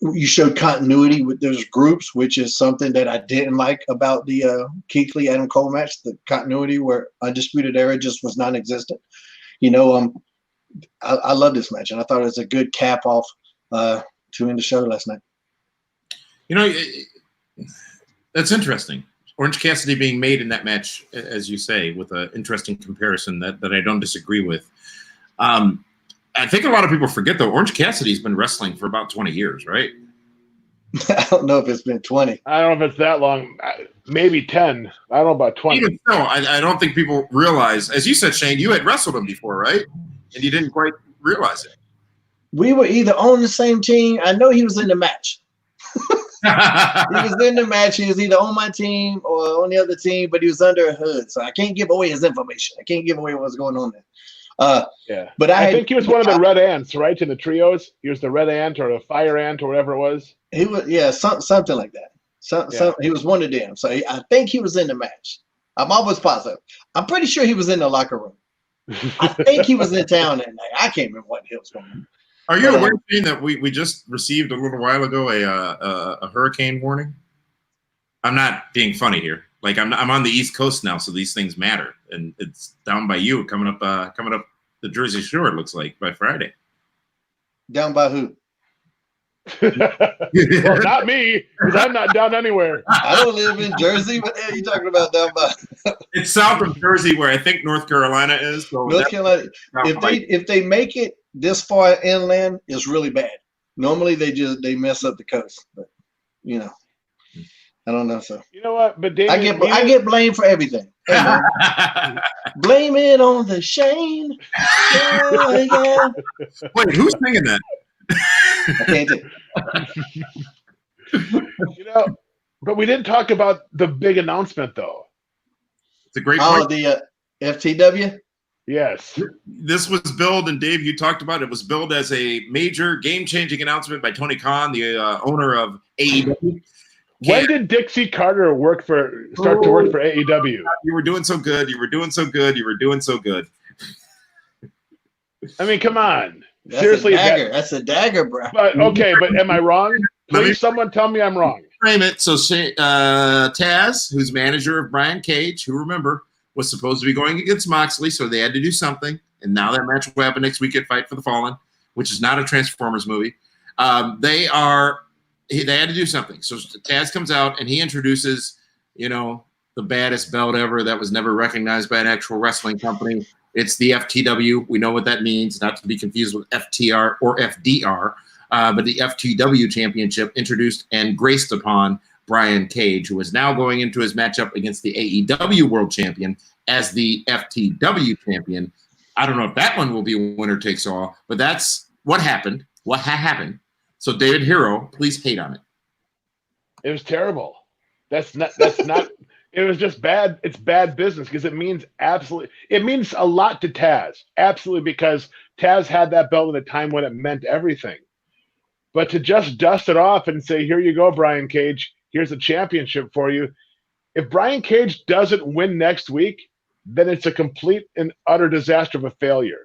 you showed continuity with those groups, which is something that I didn't like about the Keith Lee Adam Cole match. The continuity where Undisputed Era just was non-existent. I love this match, and I thought it was a good cap off to end the show last night. That's interesting. Orange Cassidy being made in that match, as you say, with an interesting comparison that I don't disagree with. I think a lot of people forget, though, Orange Cassidy's been wrestling for about 20 years, right? I don't know if it's been 20. I don't know if it's that long. Maybe 10. I don't know about 20. Even so, I don't think people realize, as you said, Shane, you had wrestled him before, right? And you didn't quite realize it. We were either on the same team. I know he was in the match. He was in the match. He was either on my team or on the other team, but he was under a hood. So I can't give away his information. I can't give away what's going on there. But I think he was one of the red ants, right? In the trios, he was the red ant or the fire ant or whatever it was. He was, something like that. He was one of them. So I think he was in the match. I'm almost positive. I'm pretty sure he was in the locker room. I think he was in town that night. I can't remember what the hell was going on. Are you aware, Shane, that we just received a little while ago a hurricane warning? I'm not being funny here. Like I'm on the East Coast now, so these things matter, and it's down by you, coming up the Jersey Shore. It looks like by Friday. Down by who? Well, not me, because I'm not down anywhere. I don't live in Jersey. What the hell are you talking about down by? It's south of Jersey, where I think North Carolina is. So North Carolina. If they make it this far inland is really bad. Normally they mess up the coast, but you know, I don't know. So you know what? But David, I get blamed for everything. Hey, man. Blame it on the Shane. Yeah. Wait, who's singing that? I can't do it. You know, but we didn't talk about the big announcement though. It's a great Oh, point. the FTW. Yes. This was billed, and Dave, you talked about it, was billed as a major game-changing announcement by Tony Khan, the owner of AEW. When did Dixie Carter start to work for AEW? You were doing so good. You were doing so good. You were doing so good. I mean, come on. That's Seriously, a dagger. That's a dagger, bro. But okay, but am I wrong? Please, someone tell me I'm wrong. Frame it. So Taz, who's manager of Brian Cage, who remember was supposed to be going against Moxley, so they had to do something. And now that match will happen next week at Fight for the Fallen, which is not a Transformers movie. They had to do something. So Taz comes out and he introduces, the baddest belt ever that was never recognized by an actual wrestling company. It's the FTW. We know what that means, not to be confused with FTR or FDR, but the FTW championship introduced and graced upon Brian Cage, who is now going into his matchup against the AEW world champion as the FTW champion. I don't know if that one will be winner takes all, but that's what happened. What happened. So David Hero, please hate on it. It was terrible. That's not it was just bad. It's bad business because it means a lot to Taz. Absolutely, because Taz had that belt at a time when it meant everything. But to just dust it off and say, here you go, Brian Cage, here's a championship for you. If Brian Cage doesn't win next week, then it's a complete and utter disaster of a failure.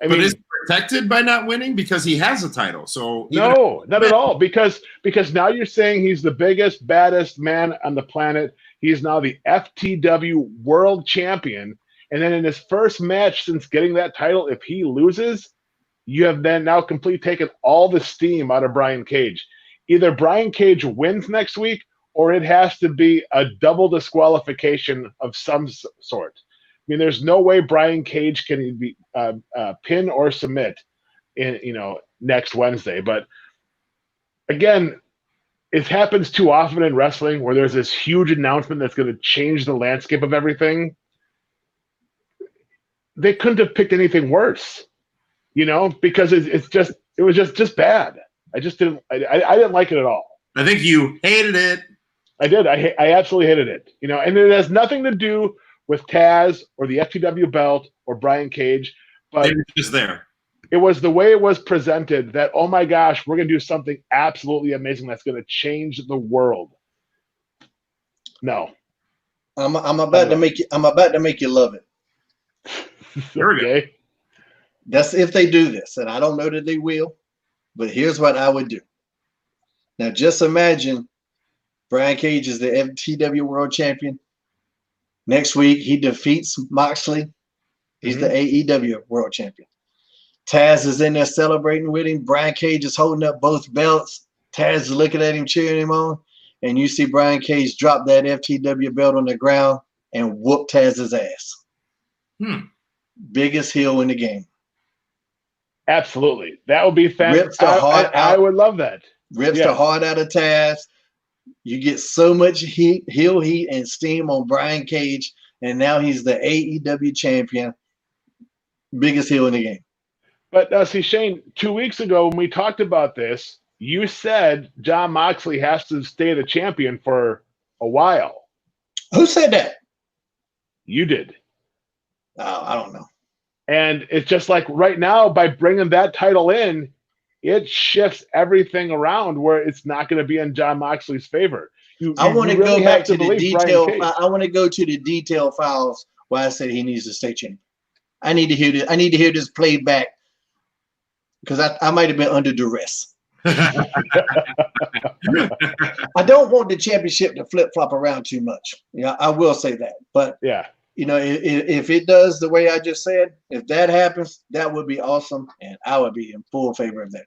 But is he protected by not winning because he has a title? So no, not at all. Because now you're saying he's the biggest, baddest man on the planet. He's now the FTW World Champion, and then in his first match since getting that title, if he loses, you have then now completely taken all the steam out of Brian Cage. Either Brian Cage wins next week, or it has to be a double disqualification of some sort. I mean, there's no way Brian Cage can be pin or submit next Wednesday. But again, it happens too often in wrestling where there's this huge announcement that's going to change the landscape of everything. They couldn't have picked anything worse, because it was just bad. I didn't like it at all. I think you hated it. I did. I absolutely hated it. And it has nothing to do with Taz or the FTW belt or Brian Cage, but it was just there. It was the way it was presented that, oh my gosh, we're going to do something absolutely amazing that's going to change the world. No, I'm about to make you love it. There we go. That's if they do this, and I don't know that they will, but here's what I would do. Now, just imagine Brian Cage is the FTW World Champion. Next week, he defeats Moxley. He's the AEW World Champion. Taz is in there celebrating with him. Brian Cage is holding up both belts. Taz is looking at him, cheering him on. And you see Brian Cage drop that FTW belt on the ground and whoop Taz's ass. Biggest heel in the game. Absolutely. That would be fantastic. I would love that. Rips the heart out of Taz. You get so much heel heat and steam on Brian Cage, and now he's the AEW champion. Biggest heel in the game. But see, Shane, 2 weeks ago when we talked about this, you said Jon Moxley has to stay the champion for a while. Who said that? You did. Oh, I don't know. And it's just like right now, by bringing that title in, it shifts everything around where it's not going to be in Jon Moxley's favor. I want to go back to the detail. I want to go to the detail files where I said he needs to stay champion. I need to hear this. I need to hear this played back because I might have been under duress. I don't want the championship to flip flop around too much. I will say that. But if it does the way I just said, if that happens, that would be awesome, and I would be in full favor of that.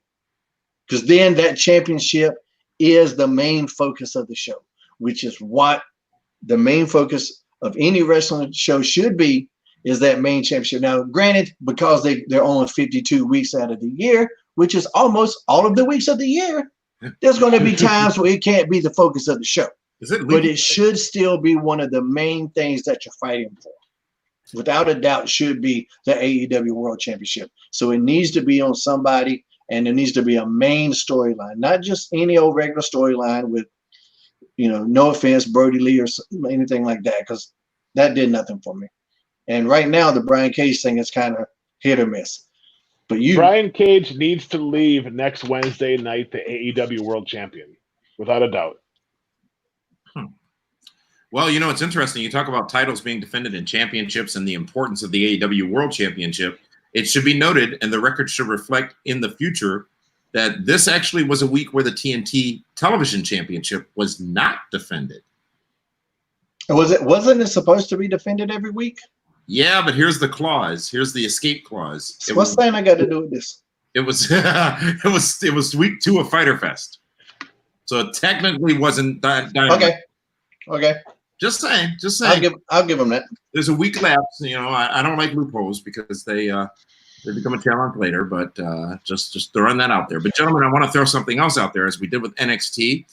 Because then that championship is the main focus of the show, which is what the main focus of any wrestling show should be, is that main championship. Now, granted, because they're only 52 weeks out of the year, which is almost all of the weeks of the year, there's going to be times where it can't be the focus of the show. But it should still be one of the main things that you're fighting for. Without a doubt, should be the AEW World Championship. So it needs to be on somebody, and there needs to be a main storyline, not just any old regular storyline with, no offense, Brody Lee or anything like that, because that did nothing for me. And right now, the Brian Cage thing is kind of hit or miss. But Brian Cage needs to leave next Wednesday night, the AEW World Champion, without a doubt. Well, it's interesting. You talk about titles being defended in championships and the importance of the AEW World Championship. It should be noted, and the record should reflect in the future, that this actually was a week where the TNT Television Championship was not defended. Wasn't it supposed to be defended every week? Yeah, but here's the clause. Here's the escape clause. What's that I got to do with this? It was it was week 2 of Fyter Fest, so it technically wasn't that. Okay. Just saying. I'll give them that. There's a week lapse. I don't like loopholes because they become a challenge later. But just throwing that out there. But gentlemen, I want to throw something else out there, as we did with NXT.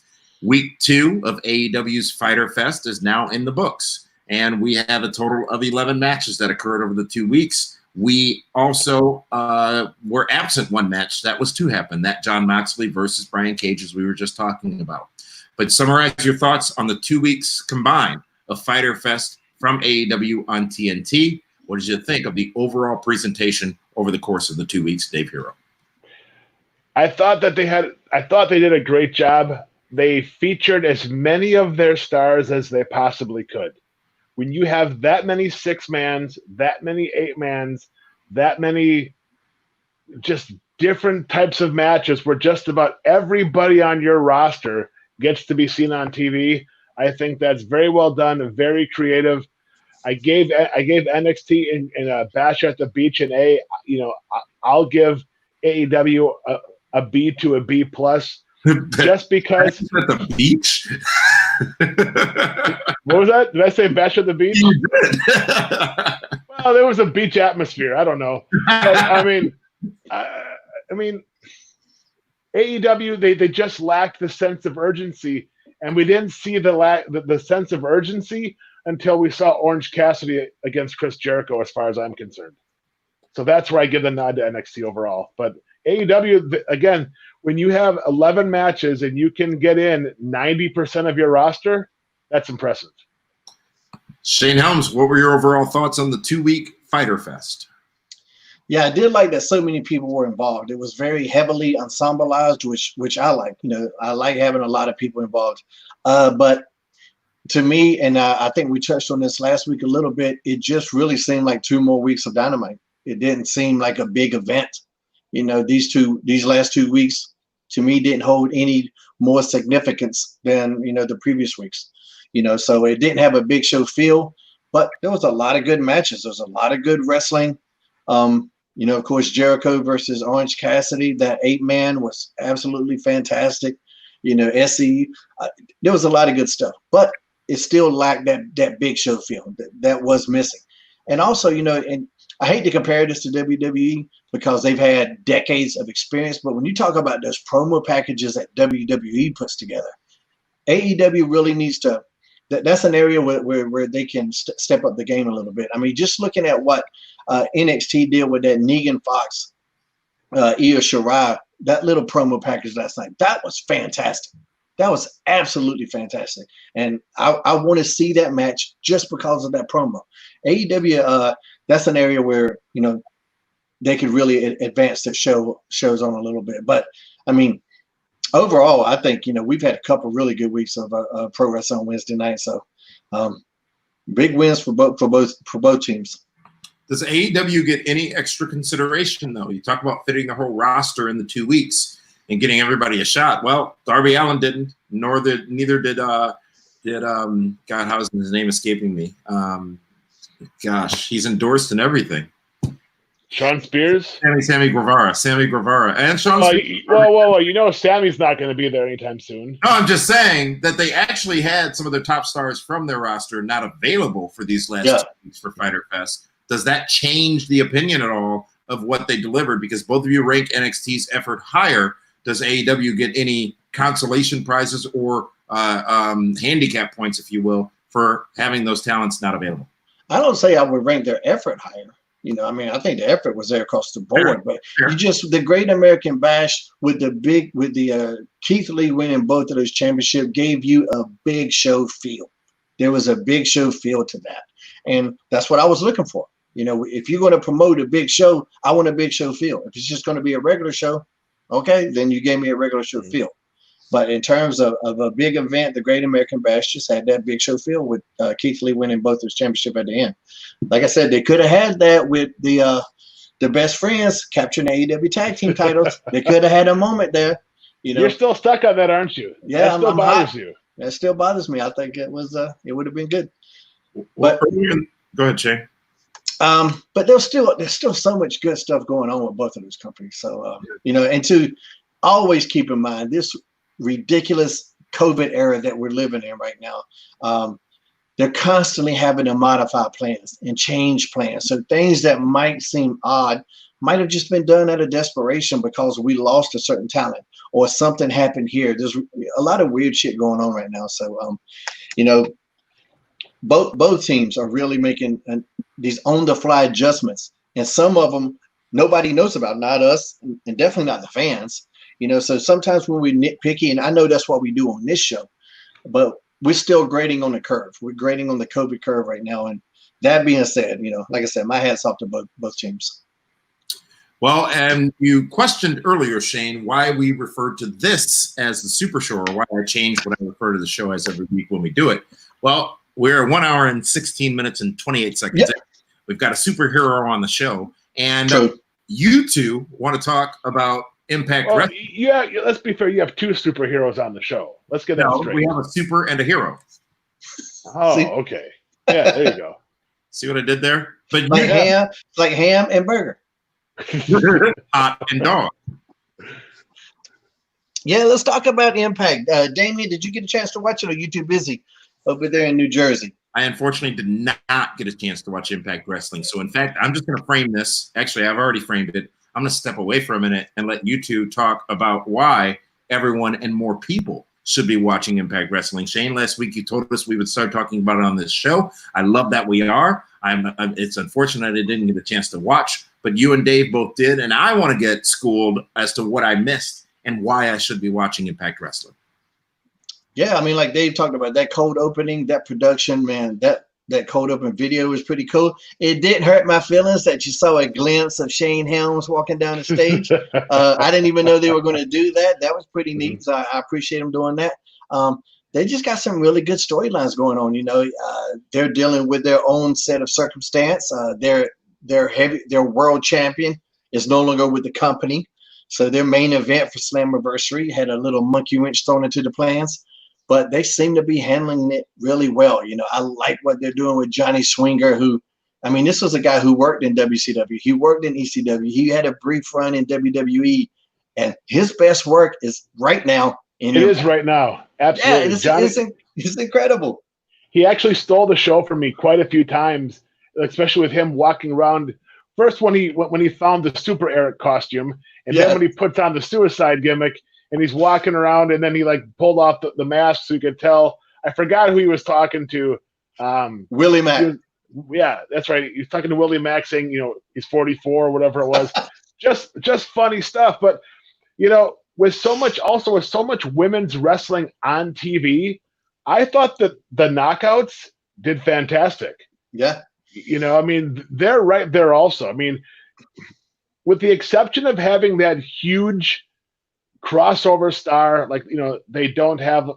Week 2 of AEW's Fyter Fest is now in the books, and we have a total of 11 matches that occurred over the 2 weeks. We also were absent one match that was to happen, that Jon Moxley versus Brian Cage, as we were just talking about. But summarize your thoughts on the 2 weeks combined of Fyter Fest from AEW on TNT. What did you think of the overall presentation over the course of the 2 weeks, Dave Hero? I thought they did a great job. They featured as many of their stars as they possibly could. When you have that many 6-mans, that many 8-mans, that many just different types of matches where just about everybody on your roster gets to be seen on TV, I think that's very well done and very creative. I gave NXT in a Bash at the Beach an A. I'll give AEW a B to a B plus, just because. At the beach. What was that? Did I say Bash at the Beach? You did. Well, there was a beach atmosphere. I don't know. But, I mean, AEW, they just lacked the sense of urgency, and we didn't see the sense of urgency until we saw Orange Cassidy against Chris Jericho, as far as I'm concerned. So that's where I give the nod to NXT overall. But AEW, again, when you have 11 matches and you can get in 90% of your roster, that's impressive. Shane Helms, what were your overall thoughts on the 2-week Fyter Fest? Yeah, I did like that so many people were involved. It was very heavily ensembleized, which I like. I like having a lot of people involved. But to me, and I think we touched on this last week a little bit, it just really seemed like 2 more weeks of Dynamite. It didn't seem like a big event. These last 2 weeks, to me, didn't hold any more significance than, the previous weeks. So it didn't have a big show feel, but there was a lot of good matches. There was a lot of good wrestling. Of course, Jericho versus Orange Cassidy, that 8-man was absolutely fantastic. SE, there was a lot of good stuff, but it still lacked that big show feel that was missing. And also, and I hate to compare this to WWE because they've had decades of experience, but when you talk about those promo packages that WWE puts together, AEW really needs to. That's an area where they can step up the game a little bit. I mean, just looking at what NXT did with that Negan Fox, Io Shirai, that little promo package last night, that was fantastic. That was absolutely fantastic. And I want to see that match just because of that promo. AEW, that's an area where, they could really advance their shows on a little bit. But, I mean, overall, I think, we've had a couple really good weeks of pro wrestling on Wednesday night. So big wins for both teams. Does AEW get any extra consideration, though? You talk about fitting the whole roster in the 2 weeks and getting everybody a shot. Well, Darby Allin didn't, neither did God, how's his name escaping me? He's endorsed in everything. Shawn Spears? Sammy Guevara. And Shawn Spears. Whoa. Sammy's not going to be there anytime soon. No, I'm just saying that they actually had some of their top stars from their roster not available for these last 2 weeks for Fyter Fest. Does that change the opinion at all of what they delivered? Because both of you rank NXT's effort higher. Does AEW get any consolation prizes or handicap points, if you will, for having those talents not available? I don't say I would rank their effort higher. I mean, I think the effort was there across the board, but the Great American Bash with the Keith Lee winning both of those championships gave you a big show feel. There was a big show feel to that, and that's what I was looking for. If you're going to promote a big show, I want a big show feel. If it's just going to be a regular show, okay, then you gave me a regular show feel. But in terms of a big event, the Great American Bash just had that big show feel with Keith Lee winning both his championship at the end. Like I said, they could have had that with the Best Friends capturing AEW tag team titles. They could have had a moment there. You're still stuck on that, aren't you? Yeah, that still bothers you. That still bothers me. I think it would have been good. But go ahead, Shane. But there's still so much good stuff going on with both of those companies. So and to always keep in mind this ridiculous COVID era that we're living in right now. They're constantly having to modify plans and change plans. So things that might seem odd might have just been done out of desperation because we lost a certain talent or something happened here. There's a lot of weird shit going on right now. So, both teams are really making these on-the-fly adjustments, and some of them nobody knows about, not us, and definitely not the fans. So sometimes when we're nitpicky, and I know that's what we do on this show, but we're still grading on the curve. We're grading on the COVID curve right now. And that being said, like I said, my hat's off to both teams. Well, and you questioned earlier, Shane, why we refer to this as the Super Show, or why I changed what I refer to the show as every week when we do it. Well, we're 1 hour and 16 minutes and 28 seconds in. We've got a superhero on the show. And you two want to talk about Impact Wrestling. Yeah, let's be fair. You have two superheroes on the show. Let's get that straight. We have a super and a hero. Oh, okay. Yeah, there you go. See what I did there? But like ham and burger. Hot and dog. Yeah, let's talk about Impact. Damien, did you get a chance to watch it, or are you too busy over there in New Jersey? I unfortunately did not get a chance to watch Impact Wrestling. So, in fact, I'm just going to frame this. Actually, I've already framed it. I'm going to step away for a minute and let you two talk about why everyone and more people should be watching Impact Wrestling. Shane, last week you told us we would start talking about it on this show. I love that we are. It's unfortunate I didn't get a chance to watch, but you and Dave both did, and I want to get schooled as to what I missed and why I should be watching Impact Wrestling. Yeah, I mean, like Dave talked about, that cold opening, that production, man, that cold open video was pretty cool. It didn't hurt my feelings that you saw a glimpse of Shane Helms walking down the stage. I didn't even know they were going to do that. That was pretty neat. So I appreciate them doing that. They just got some really good storylines going on. They're dealing with their own set of circumstance. Their world champion is no longer with the company. So their main event for Slammiversary had a little monkey wrench thrown into the plans. But they seem to be handling it really well. I like what they're doing with Johnny Swinger, this was a guy who worked in WCW. He worked in ECW. He had a brief run in WWE. And his best work is right now in Impact. Is right now. Absolutely. Yeah, it's incredible. He actually stole the show from me quite a few times, especially with him walking around. First, when he found the Super Eric costume, and then when he puts on the suicide gimmick, and he's walking around, and then he pulled off the mask so you could tell. I forgot who he was talking to. Willie Mack. Yeah, that's right. He's talking to Willie Mack, saying he's 44 or whatever it was. just funny stuff. But with so much women's wrestling on TV, I thought that the Knockouts did fantastic. Yeah. They're right there also. With the exception of having that huge crossover star, they don't have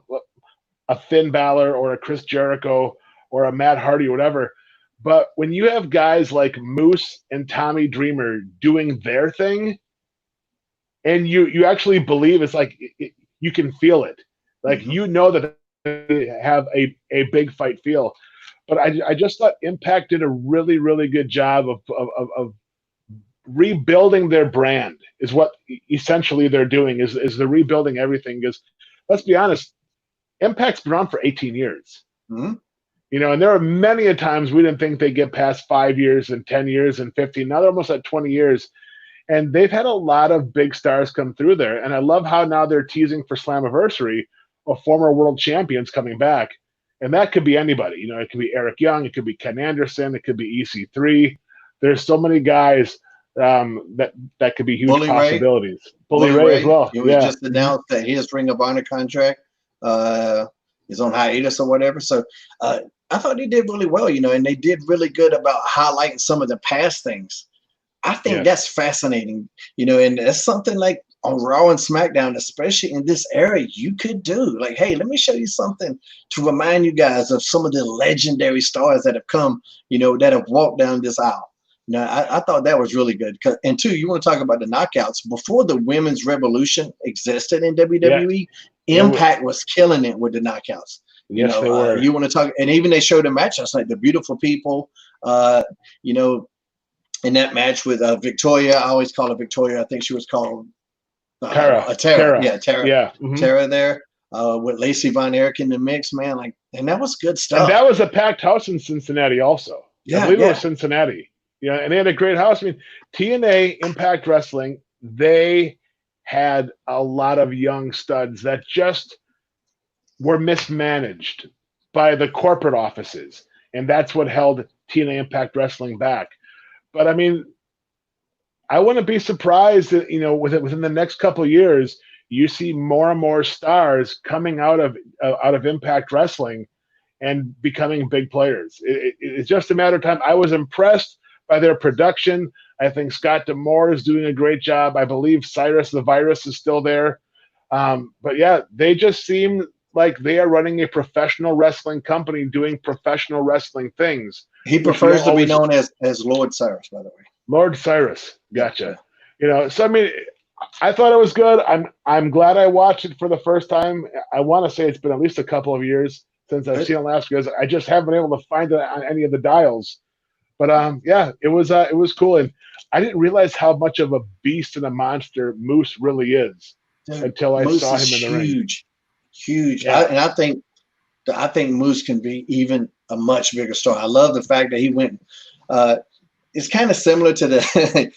a Finn Balor or a Chris Jericho or a Matt Hardy or whatever. But when you have guys like Moose and Tommy Dreamer doing their thing, and you actually believe it's you can feel it. That they have a big fight feel. But I just thought Impact did a really, really good job of rebuilding their brand is what essentially they're doing is they're rebuilding everything. Because let's be honest, Impact's been on for 18 years. Mm-hmm. And there are many a times we didn't think they'd get past 5 years and 10 years and 15. Now they're almost at 20 years. And they've had a lot of big stars come through there. And I love how now they're teasing for Slammiversary of former world champions coming back. And that could be anybody. It could be Eric Young. It could be Ken Anderson. It could be EC3. There's so many guys that could be huge Bully possibilities. Ray. Bully Ray as well. It was just announced that his Ring of Honor contract is on hiatus or whatever. So I thought they did really well, and they did really good about highlighting some of the past things. I think that's fascinating, and that's something like on Raw and SmackDown, especially in this era, you could do. Like, hey, let me show you something to remind you guys of some of the legendary stars that have come, that have walked down this aisle. I thought that was really good. And two, you want to talk about the knockouts. Before the women's revolution existed in WWE, Impact was killing it with the knockouts. Yes, they were. You want to talk, and even they showed a match last night, the Beautiful People, in that match with Victoria. I always call her Victoria. I think she was called Tara. Tara. Yeah, Tara. Yeah. Mm-hmm. Tara there with Lacey Von Erich in the mix, man. And that was good stuff. And that was a packed house in Cincinnati also. I believe it was Cincinnati. And they had a great house. I mean, TNA, Impact Wrestling, they had a lot of young studs that just were mismanaged by the corporate offices. And that's what held TNA Impact Wrestling back. But I mean, I wouldn't be surprised that, within the next couple of years, you see more and more stars coming out of Impact Wrestling and becoming big players. It's just a matter of time. I was impressed by their production. I think Scott D'Amore is doing a great job. I believe Cyrus the Virus is still there. But yeah, they just seem like they are running a professional wrestling company doing professional wrestling things. He prefers to be known as Lord Cyrus, by the way. Lord Cyrus. Gotcha. So I mean, I thought it was good. I'm glad I watched it for the first time. I want to say it's been at least a couple of years since I've seen it last, because I just haven't been able to find it on any of the dials. But it was cool, and I didn't realize how much of a beast and a monster Moose really is until I saw him in the ring. Huge. Yeah. I think Moose can be even a much bigger star. I love the fact that he went. It's kind of similar to the,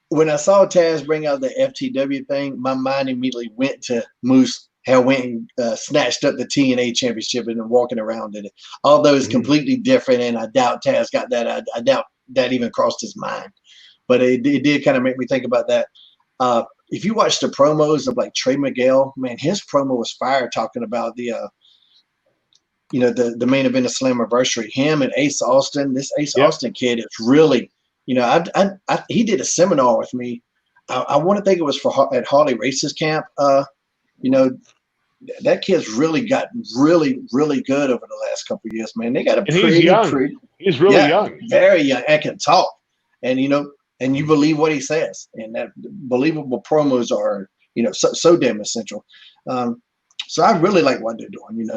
when I saw Taz bring out the FTW thing, my mind immediately went to Moose. How went and snatched up the TNA championship and walking around in it. Although it's completely different, and I doubt Taz got that. I doubt that even crossed his mind. But it did kind of make me think about that. If you watch the promos of like Trey Miguel, man, his promo was fire, talking about the main event of Slammiversary. Him and Ace Austin. This Ace Austin kid is really, he did a seminar with me. I want to think it was at Harley Race's camp. That kid's really gotten really, really good over the last couple of years, man. They got a he's young. He's really young. Very young, and can talk. And, and you believe what he says. And that believable promos are, so damn essential. So I really like what they're doing,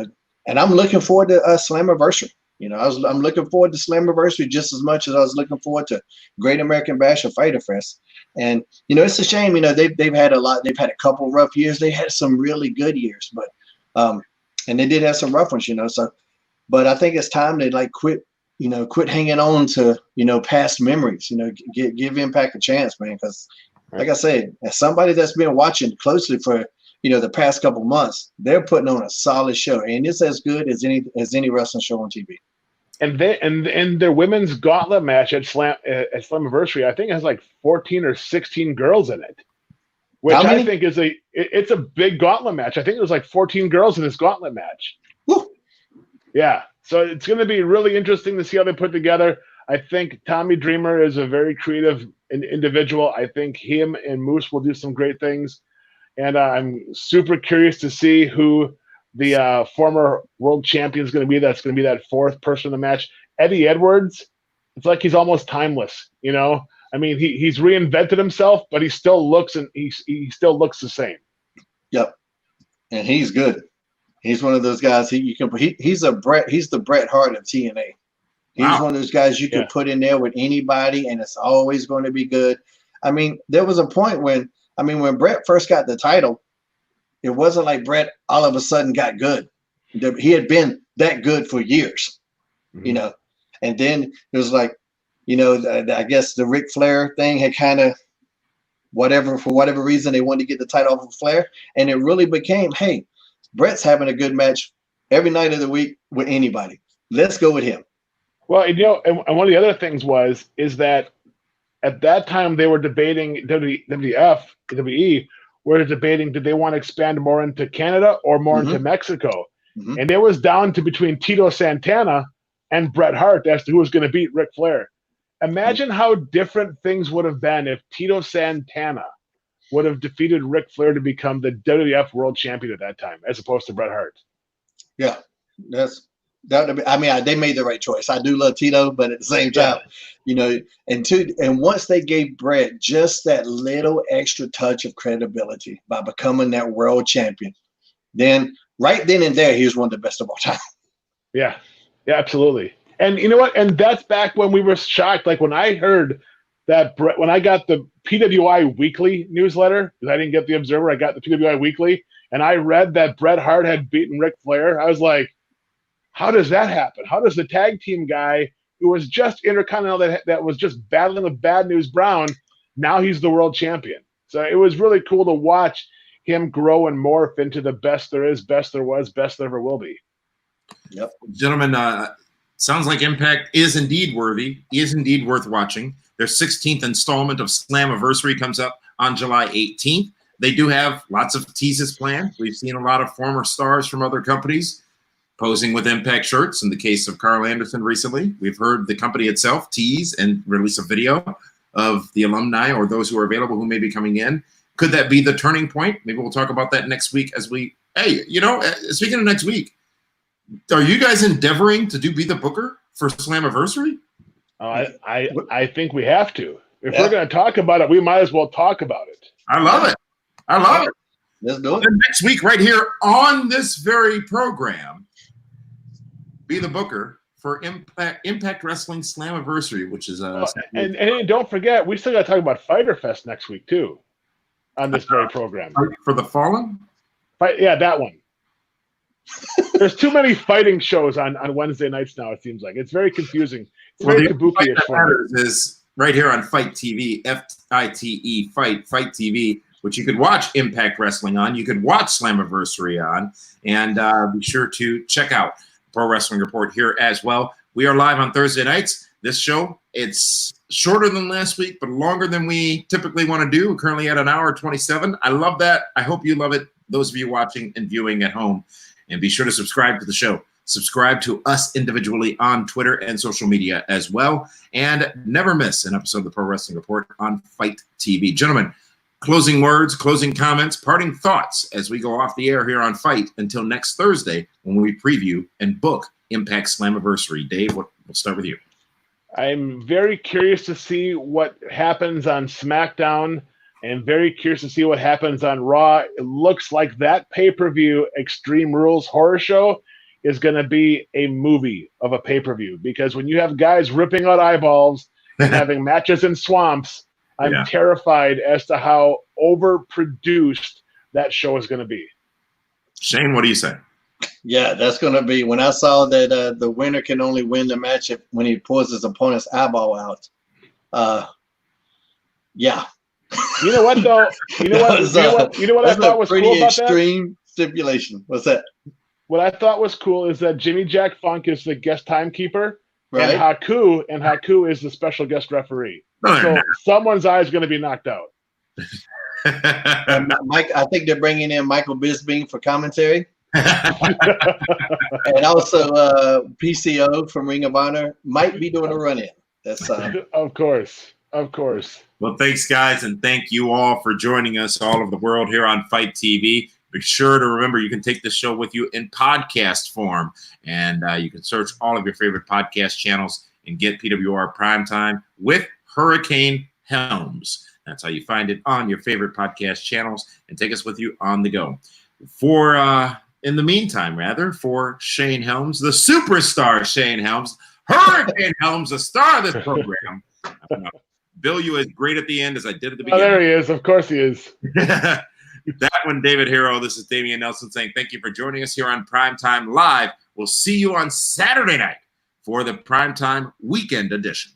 and I'm looking forward to Slammiversary. I'm looking forward to Slammiversary just as much as I was looking forward to Great American Bash or Fighter Fest. And it's a shame. They've had a lot. They've had a couple rough years. They had some really good years, but and they did have some rough ones. So, but I think it's time to quit hanging on to past memories. Give Impact a chance, man. Because like I said, as somebody that's been watching closely for the past couple months, they're putting on a solid show, and it's as good as any wrestling show on TV. And their women's gauntlet match at Slammiversary, I think, has like 14 or 16 girls in it, which I think is it's a big gauntlet match. I think there's like 14 girls in this gauntlet match. Woo. Yeah, so it's going to be really interesting to see how they put together. I think Tommy Dreamer is a very creative individual. I think him and Moose will do some great things. And I'm super curious to see who the former world champion is going to be. That's going to be that fourth person in the match. Eddie Edwards, it's like he's almost timeless. I mean, he's reinvented himself, but he still looks the same. Yep, and he's good. He's one of those guys. He's the Bret Hart of TNA. He's one of those guys you can put in there with anybody, and it's always going to be good. I mean, there was a point when Bret first got the title, it wasn't like Bret all of a sudden got good. He had been that good for years, you know. And then it was like, you know, I guess the Ric Flair thing had kind of for whatever reason, they wanted to get the title off of Flair. And it really became, hey, Brett's having a good match every night of the week with anybody. Let's go with him. Well, you know, and one of the other things is that at that time they were debating WWE were debating, did they want to expand more into Canada or more into Mexico? And it was down to between Tito Santana and Bret Hart as to who was going to beat Ric Flair. Imagine how different things would have been if Tito Santana would have defeated Ric Flair to become the WWF World Champion at that time, as opposed to Bret Hart. Yeah, they made the right choice. I do love Tito, but at the same time, you know, and once they gave Bret just that little extra touch of credibility by becoming that world champion, then right then and there, he was one of the best of all time. Yeah, absolutely. And you know what? And that's back when we were shocked. Like when I heard that when I got the PWI Weekly newsletter, because I didn't get the Observer, I got the PWI Weekly, and I read that Bret Hart had beaten Ric Flair. I was like, how does that happen? How does the tag team guy who was just Intercontinental that was just battling with Bad News Brown, now he's the world champion? So it was really cool to watch him grow and morph into the best there is, best there was, best there ever will be. Yep. Gentlemen, sounds like Impact is indeed worth watching. Their 16th installment of Slammiversary comes up on July 18th. They do have lots of teases planned. We've seen a lot of former stars from other companies posing with Impact shirts. In the case of Carl Anderson recently, we've heard the company itself tease and release a video of the alumni or those who are available who may be coming in. Could that be the turning point? Maybe we'll talk about that next week hey, you know, speaking of next week, are you guys endeavoring to be the booker for Slammiversary? I think we have to. If we're going to talk about it, we might as well talk about it. I love it. Let's do it. And next week, right here on this very program, be the booker for Impact Wrestling Slammiversary, which is and don't forget, we still got to talk about Fyter Fest next week too, on this very program. For the Fallen? That one. There's too many fighting shows on Wednesday nights now, it seems like. It's very confusing. It's very kabuki-ish for me. Is right here on Fight TV, FITE, Fight TV, which you could watch Impact Wrestling on. You could watch Slammiversary on. And be sure to check out Pro Wrestling Report here as well. We are live on Thursday nights. This show, it's shorter than last week, but longer than we typically want to do. We're currently at an hour 27. I love that. I hope you love it, those of you watching and viewing at home. And be sure to subscribe to the show. Subscribe to us individually on Twitter and social media as well. And never miss an episode of the Pro Wrestling Report on Fight TV. Gentlemen, closing words, closing comments, parting thoughts as we go off the air here on Fight until next Thursday when we preview and book Impact Slammiversary. Dave, we'll start with you. I'm very curious to see what happens on SmackDown. And very curious to see what happens on Raw. It looks like that pay-per-view Extreme Rules horror show is going to be a movie of a pay-per-view, because when you have guys ripping out eyeballs and having matches in swamps, I'm terrified as to how overproduced that show is going to be. Shane, what do you say? Yeah, that's going to be, when I saw that the winner can only win the match when he pulls his opponent's eyeball out. Yeah. You know what though? You know what I thought was cool about that? Extreme stipulation. What's that? What I thought was cool is that Jimmy Jack Funk is the guest timekeeper, right? And Haku is the special guest referee. So someone's eye is going to be knocked out. And Mike, I think they're bringing in Michael Bisping for commentary. And also PCO from Ring of Honor might be doing a run-in. That's Of course. Well, thanks, guys, and thank you all for joining us, all over the world, here on Fight TV. Be sure to remember you can take this show with you in podcast form, and you can search all of your favorite podcast channels and get PWR Primetime with Hurricane Helms. That's how you find it on your favorite podcast channels, and take us with you on the go. In the meantime, for Shane Helms, the superstar Shane Helms, Hurricane Helms, the star of this program. Bill you as great at the end as I did at the beginning. Oh, there he is. Of course he is. That one, David Hero. This is Damian Nelson saying thank you for joining us here on Primetime Live. We'll see you on Saturday night for the Primetime Weekend Edition.